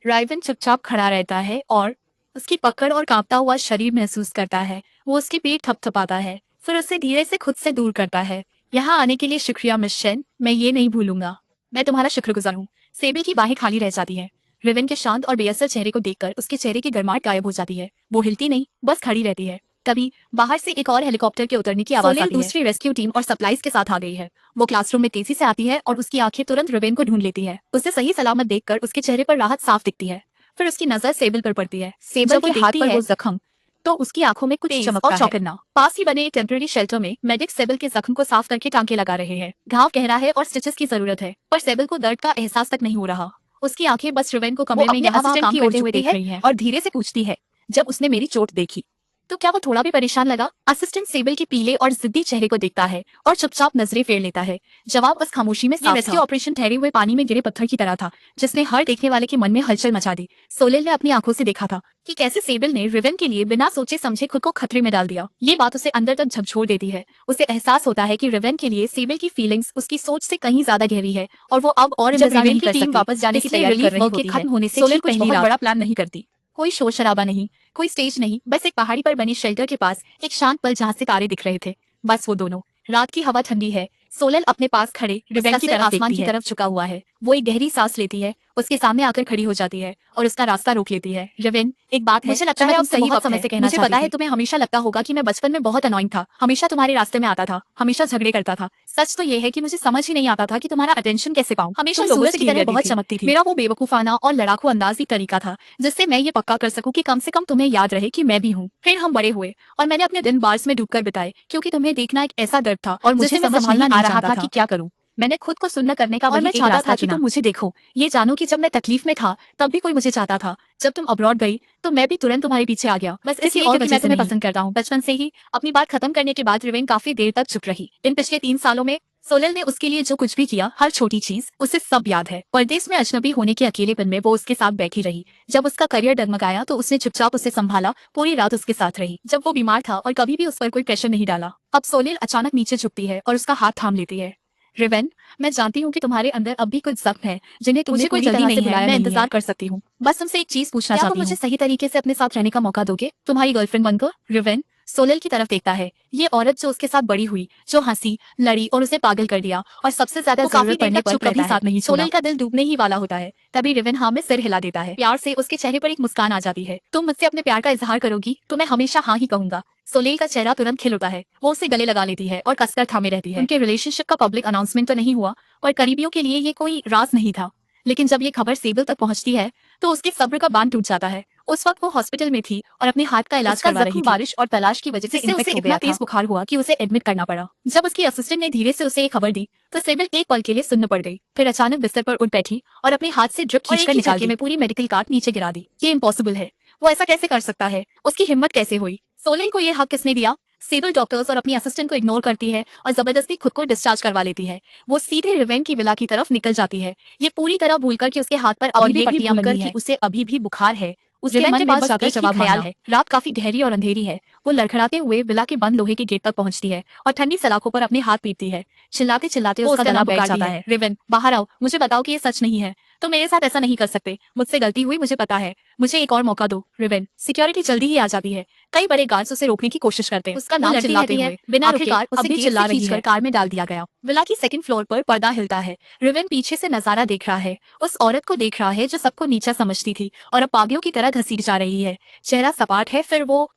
राइवन चुपचाप खड़ा रहता है और उसकी पकड़ और कांपता हुआ शरीर महसूस करता है। वो उसकी पीठ थपथपाता है, फिर उसे धीरे से खुद से दूर करता है। यहाँ आने के लिए शुक्रिया मिस शेन, मैं ये नहीं भूलूंगा। मैं तुम्हारा शुक्रगुजार हूँ। सेबल की बाहें खाली रह जाती हैं। रिवन के शांत और बेअसर चेहरे को देखकर उसके चेहरे की गर्माहट गायब हो जाती है। वो हिलती नहीं, बस खड़ी रहती है। तभी बाहर से एक और हेलीकॉप्टर के उतरने की आवाज आती है। दूसरी रेस्क्यू टीम और सप्लाईज के साथ आ गई है। वो क्लासरूम में तेजी से आती है और उसकी आंखें तुरंत रिवन को ढूंढ लेती है। उसे सही सलामत देखकर उसके चेहरे पर राहत साफ दिखती है। फिर उसकी नजर सेबल पर पड़ती है। सेबल के हाथ पर वो जख्म, तो उसकी आंखों में कुछ चमकता और चौंकना। पास ही बने एक टेम्पररी शेल्टर में मेडिक सेबल के जख्म को साफ करके टांके लगा रहे हैं। घाव गहरा है और स्टिचेस की जरूरत है, पर सेबल को दर्द का एहसास तक नहीं हो रहा। उसकी आंखें बस रिवन को कमरे में यहाँ वहाँ काम करते हुए देख रही हैं और धीरे से पूछती है, जब उसने मेरी चोट देखी तो क्या वो थोड़ा भी परेशान लगा? असिस्टेंट सेबल के पीले और जिद्दी चेहरे को देखता है और चुपचाप नजरें फेर लेता है। जवाब बस खामोशी में साफ था। रेस्क्यू ऑपरेशन ठहरे हुए पानी में गिरे पत्थर की तरह था जिसने हर देखने वाले के मन में हलचल मचा दी। सोलेल ने अपनी आंखों से देखा था कि कैसे सेबल ने रिवन के लिए बिना सोचे समझे खुद को खतरे में डाल दिया। ये बात उसे अंदर तक झकझोर देती है। उसे एहसास होता है कि रिवन के लिए सेबल की फीलिंग्स उसकी सोच से कहीं ज्यादा गहरी है और वो अब और टीम वापस जाने की तैयारी कर रही खत्म होने से सोलेल कुछ बहुत बड़ा प्लान नहीं करती। कोई शोर शराबा नहीं, कोई स्टेज नहीं, बस एक पहाड़ी पर बनी शेल्टर के पास एक शांत पल जहां से तारे दिख रहे थे। बस वो दोनों। रात की हवा ठंडी है। सोलेल अपने पास खड़े रिवन की तरफ आसमान की तरफ झुका हुआ है। वो एक गहरी सांस लेती है, उसके सामने आकर खड़ी हो जाती है और उसका रास्ता रोक लेती है। रिवन, एक बात है, मुझे लगता है तुमसे बहुत समय से कहना चाहती थी। मुझे पता है तुम्हें हमेशा लगता होगा कि मैं बचपन में बहुत अनोइंग था, हमेशा तुम्हारे रास्ते में आता था, हमेशा झगड़े करता था। सच तो ये है कि मुझे समझ ही नहीं आता था कि तुम्हारा अटेंशन कैसे पाऊं। हमेशा सूरज की तरह बहुत चमकती थी। मेरा वो बेवकूफाना और लड़ाकू अंदाज ही तरीका था जिससे मैं ये पक्का कर सकूं कि कम से कम तुम्हें याद रहे कि मैं भी हूँ। फिर हम बड़े हुए और मैंने अपने दिन बार्स में डूबकर बिताए क्योंकि तुम्हें देखना एक ऐसा दर्द था और मुझे समझ नहीं आ रहा था कि क्या करूं। मैंने खुद को सुनना करने का और मैं चाहता था कि तुम मुझे देखो, ये जानो कि जब मैं तकलीफ में था तब भी कोई मुझे चाहता था। जब तुम अब्रॉड गई तो मैं भी तुरंत तुम्हारे पीछे आ गया, बस इसलिए कि मैं तुम्हें पसंद करता हूँ बचपन से ही। अपनी बात खत्म करने के बाद रिवेन काफी देर तक चुप रही। इन पिछले 3 सालों में सोलेल ने उसके लिए जो कुछ भी किया, हर छोटी चीज, उसे सब याद है। परदेश में अजनबी होने के अकेलेपन में वो उसके साथ बैठी रही। जब उसका करियर डगमगाया तो उसने चुपचाप उसे संभाला, पूरी रात उसके साथ रही जब वो बीमार था और कभी भी उस पर कोई प्रेशर नहीं डाला। अब सोलेल अचानक नीचे झुकती है और उसका हाथ थाम लेती है। रिवेन, मैं जानती हूँ कि तुम्हारे अंदर अब भी कुछ जख्म है जिन्हें तुमने कोई जल्दी नहीं है। मैं इंतजार कर सकती हूँ। बस तुमसे एक चीज पूछना चाहती हूँ, मुझे सही तरीके से अपने साथ रहने का मौका दोगे, तुम्हारी गर्लफ्रेंड बनकर? रिवेन, सोलेल की तरफ देखता है। ये औरत जो उसके साथ बड़ी हुई, जो हंसी, लड़ी और उसे पागल कर दिया, और सबसे ज्यादा जरूरत पड़ने पर कभी साथ नहीं छोड़ा। सोलेल का दिल डूबने ही वाला होता है। तभी रिवन हाँ में सिर हिला देता है। प्यार से उसके चेहरे पर एक मुस्कान आ जाती है। तुम मुझसे अपने प्यार का इजहार करोगी तो मैं हमेशा हाँ ही कहूंगा। सोलेल का चेहरा तुरंत खिल उठता है। वो उसे गले लगा लेती है और कसकर थामे रहती है। उनके रिलेशनशिप का पब्लिक अनाउंसमेंट तो नहीं हुआ और करीबियों के लिए ये कोई राज नहीं था, लेकिन जब ये खबर सेबल तक पहुंचती है तो उसके सब्र का बांध टूट जाता है। उस वक्त वो हॉस्पिटल में थी और अपने हाथ का इलाज करवा रही थी। बारिश और तलाश की वजह से उसे इतना तेज बुखार हुआ कि उसे एडमिट करना पड़ा। जब उसकी असिस्टेंट ने धीरे से उसे ये खबर दी तो सेबल एक पल के लिए सुन्न पड़ गई। फिर अचानक बिस्तर पर उठ बैठी और अपने हाथ से ड्रिप खींचकर निकाल दी। में पूरी मेडिकल कार्ड नीचे गिरा दी। ये इम्पॉसिबल है। वो ऐसा कैसे कर सकता है? उसकी हिम्मत कैसे हुई? सोलेल को ये हक किसने दिया? सेबल डॉक्टर्स और अपनी असिस्टेंट को इग्नोर करती है और जबरदस्ती खुद को डिस्चार्ज करवा लेती है। वो सीधे रिवेन की विला की तरफ निकल जाती है, ये पूरी तरह भूलकर कि उसके हाथ पर अभी भी पट्टियां बंधी हैं। उसे अभी भी बुखार है। उसके मन में बस एक ही ख्याल है। रात काफी गहरी और अंधेरी है। वो लड़खड़ाते हुए विला के बंद लोहे के गेट तक पहुंचती है और ठंडी सलाखों पर अपने हाथ पीटती है। चिल्लाते चिल्लाते उसका गला बैठ जाता है। रिवेन, बाहर आओ, मुझे बताओ कि ये सच नहीं है। तो मेरे साथ ऐसा नहीं कर सकते। मुझसे गलती हुई, मुझे पता है। मुझे एक और मौका दो। रिवेन, सिक्योरिटी जल्दी ही आ जाती है। कई बड़े गार्ड्स उसे रोकने की कोशिश करते हैं। उसका नाम चिल्लाते हुए बिना रुके उसे गेट से खींचकर कार में डाल दिया गया। विला की सेकंड फ्लोर पर पर्दा हिलता है। रिवेन पीछे से नजारा देख रहा है। उस औरत को देख रहा है जो सबको नीचा समझती थी और अब पागियों की तरह घसीट जा रही है। चेहरा सपाट है। फिर वो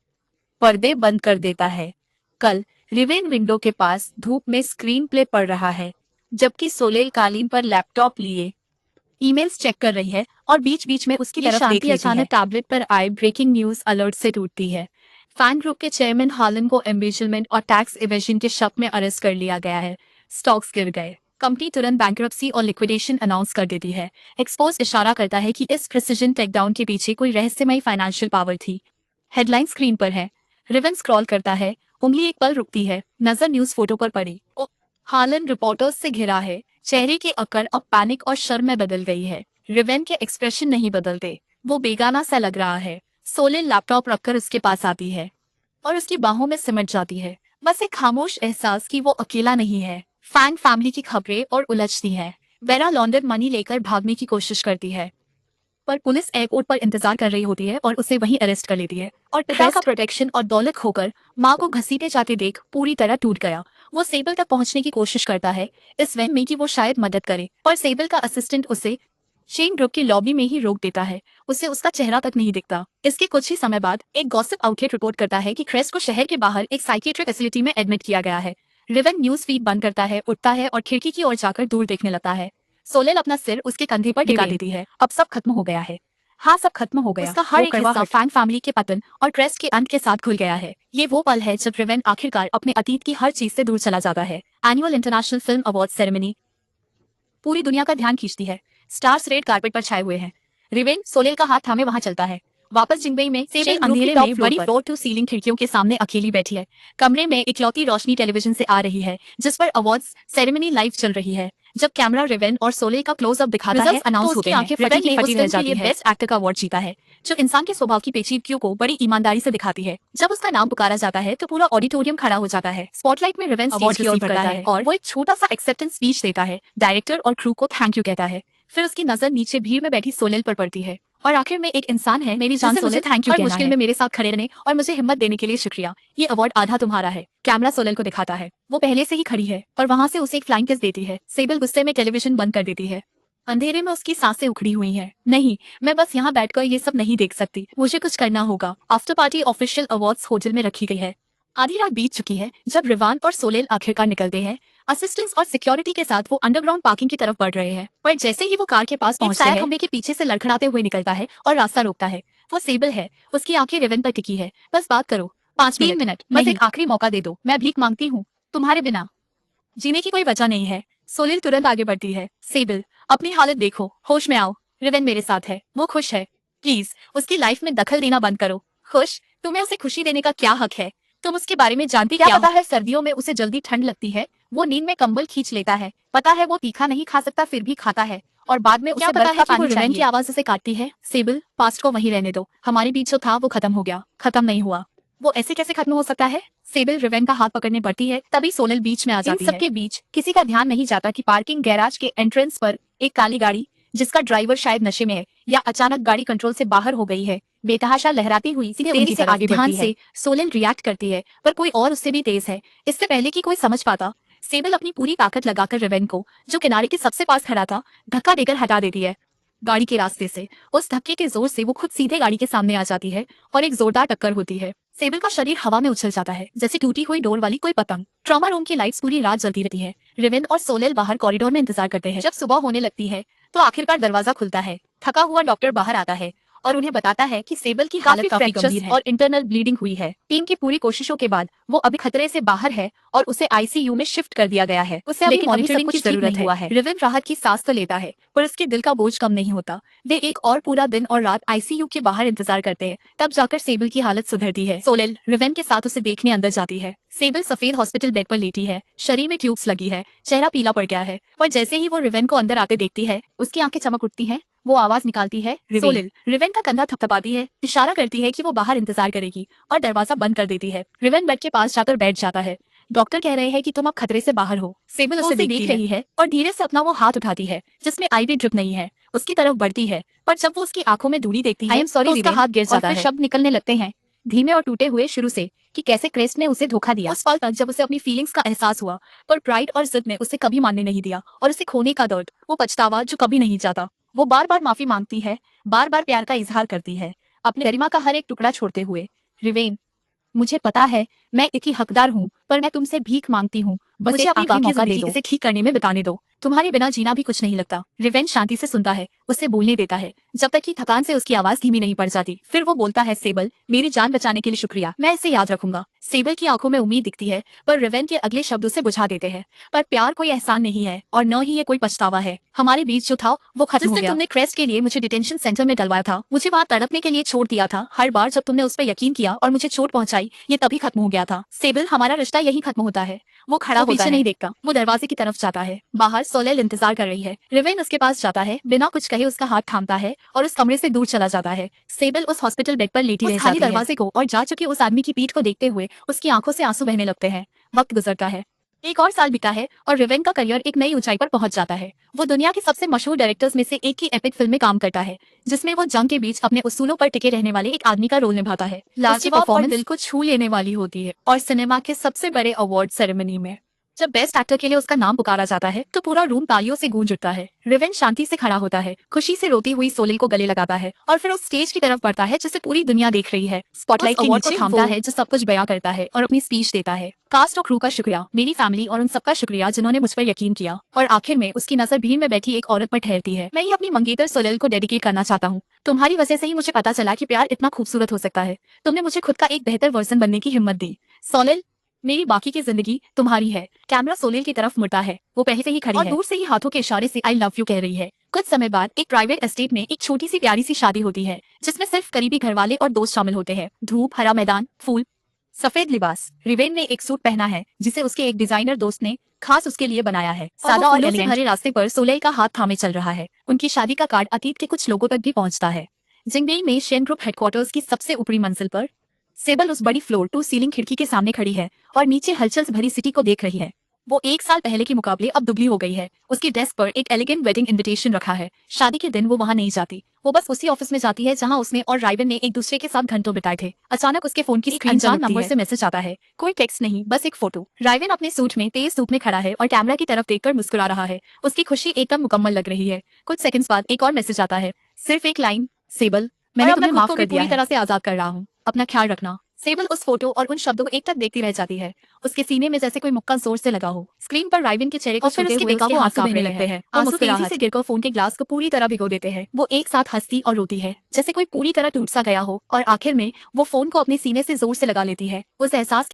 पर्दे बंद कर देता है। कल रिवेन विंडो के पास धूप में स्क्रीन प्ले पढ़ रहा है, जबकि सोलेल कालीन पर लैपटॉप लिए ईमेल्स चेक कर रही है और बीच बीच में उसकी तरफ देख अचानक टैबलेट पर आए ब्रेकिंग न्यूज अलर्ट से टूटती है। फैन ग्रुप के चेयरमैन हालन को एम्बेजलमेंट और टैक्स इवेजन के शक में अरेस्ट कर लिया गया है। स्टॉक्स गिर गए। कंपनी तुरंत बैंकरप्सी और लिक्विडेशन अनाउंस कर देती है। एक्सपोज इशारा करता है कि इस प्रिसिजन टेकडाउन के पीछे कोई रहस्यमयी फाइनेंशियल पावर थी। हेडलाइन स्क्रीन पर है। रिवन स्क्रॉल करता है, उंगली एक पल रुकती है, नजर न्यूज फोटो पर पड़ी। हालन रिपोर्टर्स से घिरा है। चेहरे की अकड़ अब पैनिक और शर्म में बदल गई है। रिवेन के एक्सप्रेशन नहीं बदलते। वो बेगाना सा लग रहा है। सोलेल लैपटॉप रखकर उसके पास आती है और उसकी बाहों में सिमट जाती है। बस एक खामोश एहसास कि वो अकेला नहीं है। फैन फैमिली की खबरें और उलझती हैं। वेरा लॉन्डर मनी लेकर भागने की कोशिश करती है, पर पुलिस एयरपोर्ट पर इंतजार कर रही होती है और उसे वहीं अरेस्ट कर लेती है। और पिता का प्रोटेक्शन और दौलत खोकर माँ को घसीटे जाते देख पूरी तरह टूट गया। वो सेबल तक पहुंचने की कोशिश करता है, इस वहम में कि वो शायद मदद करे, और सेबल का असिस्टेंट उसे चेन ग्रुप की लॉबी में ही रोक देता है। उसे उसका चेहरा तक नहीं दिखता। इसके कुछ ही समय बाद एक गॉसिप आउटलेट रिपोर्ट करता है कि क्रेस्ट को शहर के बाहर एक साइकियाट्रिक फैसिलिटी में एडमिट किया गया है। रिवन न्यूज फीड बंद करता है, उठता है और खिड़की की ओर जाकर दूर देखने लगता है। सोलेल अपना सिर उसके कंधे पर टिका देती है। अब सब खत्म हो गया है। हाँ, सब खत्म हो गया। उसका हर एक हिस्सा फैन फैमिली के पतन और क्रेस्ट के अंत के साथ खुल गया है। ये वो पल है जब रिवेन आखिरकार अपने अतीत की हर चीज से दूर चला जाता है। Annual international film award ceremony पूरी दुनिया का ध्यान खींचती है। स्टार्स रेड कारपेट पर छाए हुए हैं। रिवेन सोलेल का हाथ थामे वहां चलता है। वापस जिंगबई में सेबल अंधेरे में बड़ी फ्लोर टू सीलिंग खिड़कियों के सामने अकेली बैठी है। कमरे में इकलौती रोशनी टेलीविजन से आ रही है, जिस पर अवार्ड्स सेरेमनी लाइव चल रही है। जब कैमरा रिवेन और सोलेल का क्लोजअप दिखाता है, अनाउंस होते हैं। रिवेन ने उस फिल्म के लिए बेस्ट एक्टर का अवार्ड जीता है, जो इंसान के स्वभाव की पेचीदगियों को बड़ी ईमानदारी से दिखाती है। जब उसका नाम पुकारा जाता है तो पूरा ऑडिटोरियम खड़ा हो जाता है। स्पॉटलाइट में रिवेन अवार्ड रिसीव करता है और वो एक छोटा सा एक्सेप्टेंस स्पीच देता है। डायरेक्टर और क्रू को थैंक यू कहता है। फिर उसकी नजर नीचे भीड़ में बैठी सोलेल पर पड़ती है और आखिर में एक इंसान है, मेरी जान सोलेल, थैंक यू, मुश्किल में मेरे साथ खड़े रहने और मुझे हिम्मत देने के लिए शुक्रिया। ये अवार्ड आधा तुम्हारा है। कैमरा सोलेल को दिखाता है। वो पहले से ही खड़ी है और वहां से उसे एक फ्लाइंग किस देती है। सेबल गुस्से में टेलीविजन बंद कर देती है। अंधेरे में उसकी सांसें उखड़ी हुई हैं। नहीं, मैं बस यहाँ बैठकर ये सब नहीं देख सकती। मुझे कुछ करना होगा। After party official awards hotel में रखी गई है। आधी रात बीत चुकी है जब रिवान और सोलेल आखिरकार निकलते हैं। असिस्टेंट्स और सिक्योरिटी के साथ वो अंडरग्राउंड पार्किंग की तरफ बढ़ रहे हैं, पर जैसे ही वो कार के पास पहुंचते हैं, खंबे के पीछे से लड़खड़ाते हुए निकलता है और रास्ता रोकता है। वो सेबल है, उसकी आंखें रिवन पर टिकी है। बस बात करो, 5 मिनट, बस एक आखिरी मौका दे दो। मैं भीख मांगती हूँ, तुम्हारे बिना जीने की कोई वजह नहीं है। सोलेल तुरंत आगे बढ़ती है। सेबल, अपनी हालत देखो, होश में आओ। रिवन मेरे साथ है, वो खुश है। प्लीज उसकी लाइफ में दखल देना बंद करो। खुश? तुम्हें उसे खुशी देने का क्या हक है? तुम उसके बारे में जानती क्या पता है? सर्दियों में उसे जल्दी ठंड लगती है, वो नींद में कंबल खींच लेता है। पता है वो तीखा नहीं खा सकता, फिर भी खाता है, और बाद में उसे बर्फ का पानी चाहिए। की आवाज उसे काटती है। सेबल, पास्ट को वहीं रहने दो। हमारे बीच जो था वो खत्म हो गया। खत्म नहीं हुआ। वो ऐसे कैसे खत्म हो सकता है? सेबल रिवेन का हाथ पकड़ने बढ़ती है, तभी सोलेल बीच में आ जाती है। सबके बीच किसी का ध्यान नहीं जाता कि पार्किंग गैराज के एंट्रेंस पर एक काली गाड़ी, जिसका ड्राइवर शायद नशे में है या अचानक गाड़ी कंट्रोल से बाहर हो गई है, बेतहाशा लहराती हुई सीधे उनकी तरफ आगे बढ़ती है। सोलेन रिएक्ट करती है, पर कोई और उससे भी तेज है। इससे पहले कि कोई समझ पाता, सेबल अपनी पूरी ताकत लगाकर रेवेन को, जो किनारे के सबसे पास खड़ा था, धक्का देकर हटा देती है गाड़ी के रास्ते से। उस धक्के के जोर से वो खुद सीधे गाड़ी के सामने आ जाती है और एक जोरदार टक्कर होती है। सेबल का शरीर हवा में उछल जाता है, जैसे टूटी हुई डोर वाली कोई पतंग। ट्रॉमा रूम की लाइट्स पूरी रात जलती रहती है। रेवेन और सोलेल बाहर कॉरिडोर में इंतजार करते हैं। जब सुबह होने लगती है तो आखिरकार दरवाजा खुलता है। थका हुआ डॉक्टर बाहर आता है और उन्हें बताता है कि सेबल की हालत काफी गंभीर है और इंटरनल ब्लीडिंग हुई है। टीम की पूरी कोशिशों के बाद वो अभी खतरे से बाहर है और उसे आईसीयू में शिफ्ट कर दिया गया है। उसे अभी मॉनिटरिंग की जरूरत है। रिवन राहत की सांस तो लेता है, पर उसके दिल का बोझ कम नहीं होता। वे एक और पूरा दिन और रात आईसीयू के बाहर इंतजार करते हैं, तब जाकर सेबल की हालत सुधरती है। सोलेल रिवन के साथ उसे देखने अंदर जाती है। सेबल सफेद हॉस्पिटल बेड पर लेटी है, शरीर में ट्यूब्स लगी है, चेहरा पीला पड़ गया है। और जैसे ही वो रिवन को अंदर आते देखती है, उसकी आंखें चमक उठती हैं। वो आवाज निकालती है, सोलेल। रिवन का कंधा थपथपाती है, इशारा करती है कि वो बाहर इंतजार करेगी और दरवाजा बंद कर देती है। रिवन बेड के पास जाकर बैठ जाता है। डॉक्टर कह रहे हैं कि तुम अब खतरे से बाहर हो। सेबल उसे देख रही है और धीरे से अपना वो हाथ उठाती है जिसमें आईवी ड्रिप नहीं है, उसकी तरफ बढ़ती है। पर जब वो उसकी आंखों में दूरी देखती है तो उसका हाथ गिर जाता है। शब्द निकलने लगते हैं, धीमे और टूटे हुए शुरू से, कि कैसे क्रेस्ट ने उसे धोखा दिया। उस पल तक जब उसे अपनी फीलिंग्स का एहसास हुआ, पर प्राइड और जिद ने उसे कभी मानने नहीं दिया। और उसे खोने का दर्द, वो पछतावा जो कभी नहीं जाता। वो बार बार माफी मांगती है, बार बार प्यार का इजहार करती है, अपने गरिमा का हर एक टुकड़ा छोड़ते हुए। रिवेन, मुझे पता है मैं एक ही हकदार हूँ, पर मैं तुमसे भीख मांगती हूँ, बस मुझे अपनी बाकी जिंदगी इसे ठीक करने में बिताने दो। तुम्हारे बिना जीना भी कुछ नहीं लगता। रिवेन शांति से सुनता है, उसे बोलने देता है, जब तक कि थकान से उसकी आवाज धीमी नहीं पड़ जाती। फिर वो बोलता है, सेबल, मेरी जान बचाने के लिए शुक्रिया, मैं इसे याद रखूंगा। सेबल की आंखों में उम्मीद दिखती है, पर रिवेन के अगले शब्द उसे बुझा देते हैं। पर प्यार कोई एहसान नहीं है और न ही ये कोई पछतावा है। हमारे बीच जो था वो खत्म हो गया। तुमने क्रेस्ट के लिए मुझे डिटेंशन सेंटर में डलवाया था, मुझे वहाँ तड़पने के लिए छोड़ दिया था। हर बार जब तुमने उस पर यकीन किया और मुझे चोट पहुंचाई, ये तभी खत्म हो गया था। सेबल, हमारा रिश्ता यही खत्म होता है। वो खड़ा होता है, नहीं देखता, वो दरवाजे की तरफ जाता है। बाहर सोलेल इंतजार कर रही है। रिवेन उसके पास जाता है, बिना कुछ कहे उसका हाथ थामता है और उस कमरे से दूर चला जाता है। सेबल उस हॉस्पिटल बेड पर लेटी रह जाती है, दरवाजे को और जा चुके उस आदमी की पीठ को देखते हुए उसकी आंखों से आंसू बहने लगते हैं। वक्त गुजरता है, एक और साल बीता है और रिवेन का करियर एक नई ऊंचाई पर पहुंच जाता है। वो दुनिया के सबसे मशहूर डायरेक्टर्स में से एक की एपिक फिल्म में काम करता है, जिसमें वो जंग के बीच अपने उसूलों पर टिके रहने वाले एक आदमी का रोल निभाता है। लास्ट परफॉर्मेंस दिल को छू लेने वाली होती है और सिनेमा के सबसे बड़े अवार्ड सेरेमनी में जब बेस्ट एक्टर के लिए उसका नाम पुकारा जाता है तो पूरा रूम तालियों से गूंज उठता है। रिवेन शांति से खड़ा होता है, खुशी से रोती हुई सोलेल को गले लगाता है और फिर उस स्टेज की तरफ बढ़ता है जिसे पूरी दुनिया देख रही है। स्पॉटलाइट के नीचे थामता है जो सब कुछ बयां करता है और अपनी स्पीच देता है। कास्ट और क्रू का शुक्रिया, मेरी फैमिली और उन सबका शुक्रिया जिन्होंने मुझ पर यकीन किया। और आखिर में उसकी नजर भीड़ में बैठी एक औरत पर ठहरती है। मैं ये अपनी मंगेतर सोलेल को डेडिकेट करना चाहता हूँ। तुम्हारी वजह से ही मुझे पता चला कि प्यार इतना खूबसूरत हो सकता है। तुमने मुझे खुद का एक बेहतर वर्जन बनने की हिम्मत दी। सोलेल, मेरी बाकी की जिंदगी तुम्हारी है। कैमरा सोलेल की तरफ मुड़ता है, वो पहले से ही खड़ी है और दूर से ही हाथों के इशारे से आई लव यू कह रही है। कुछ समय बाद एक प्राइवेट एस्टेट में एक छोटी सी प्यारी सी शादी होती है, जिसमें सिर्फ करीबी घरवाले और दोस्त शामिल होते हैं। धूप, हरा मैदान, फूल, सफेद लिबास। रिवेन ने एक सूट पहना है जिसे उसके एक डिजाइनर दोस्त ने खास उसके लिए बनाया है। सादा और फूलों से भरे रास्ते पर सोलेल का हाथ थामे चल रहा है। उनकी शादी का कार्ड अतीत के कुछ लोगों तक भी पहुंचता है। जिंगबेई में शेन ग्रुप हेडक्वार्टर्स की सबसे ऊपरी मंजिल पर सेबल उस बड़ी फ्लोर टू सीलिंग खिड़की के सामने खड़ी है और नीचे हलचल भरी सिटी को देख रही है। वो एक साल पहले के मुकाबले अब दुबली हो गई है। उसकी डेस्क पर एक एलिगेंट वेडिंग इनविटेशन रखा है। शादी के दिन वो वहां नहीं जाती, वो बस उसी ऑफिस में जाती है जहां उसने और राइवन ने एक दूसरे के साथ घंटों बिताए थे। अचानक उसके फोन की स्क्रीन अनजान नंबर से मैसेज आता है। कोई टेक्स्ट नहीं, बस एक फोटो। राइवन अपने सूट में तेज धूप में खड़ा है और कैमरा की तरफ देखकर मुस्कुरा रहा है। उसकी खुशी एकदम मुकम्मल लग रही है। कुछ सेकंड्स बाद एक और मैसेज आता है, सिर्फ एक लाइन, सेबल, मैंने तुम्हें माफ कर दिया है, पूरी तरह से आजाद कर रहा हूँ, अपना ख्याल रखना। सेबल उस फोटो और उन शब्दों को एक तक देखती रह जाती है। उसके सीने में जैसे कोई मुक्का जोर से लगा हो। स्क्रीन पर राइवन के चेहरे को छूते हुए उसके आंसू बहने लगते हैं। आंसू तेजी से गिरकर फोन के ग्लास को पूरी तरह भिगो देते हैं। वो एक साथ हंसती और रोती है, जैसे कोई पूरी तरह टूट सा गया हो। और आखिर में वो फोन को अपने सीने से जोर से लगा लेती है। उस एहसास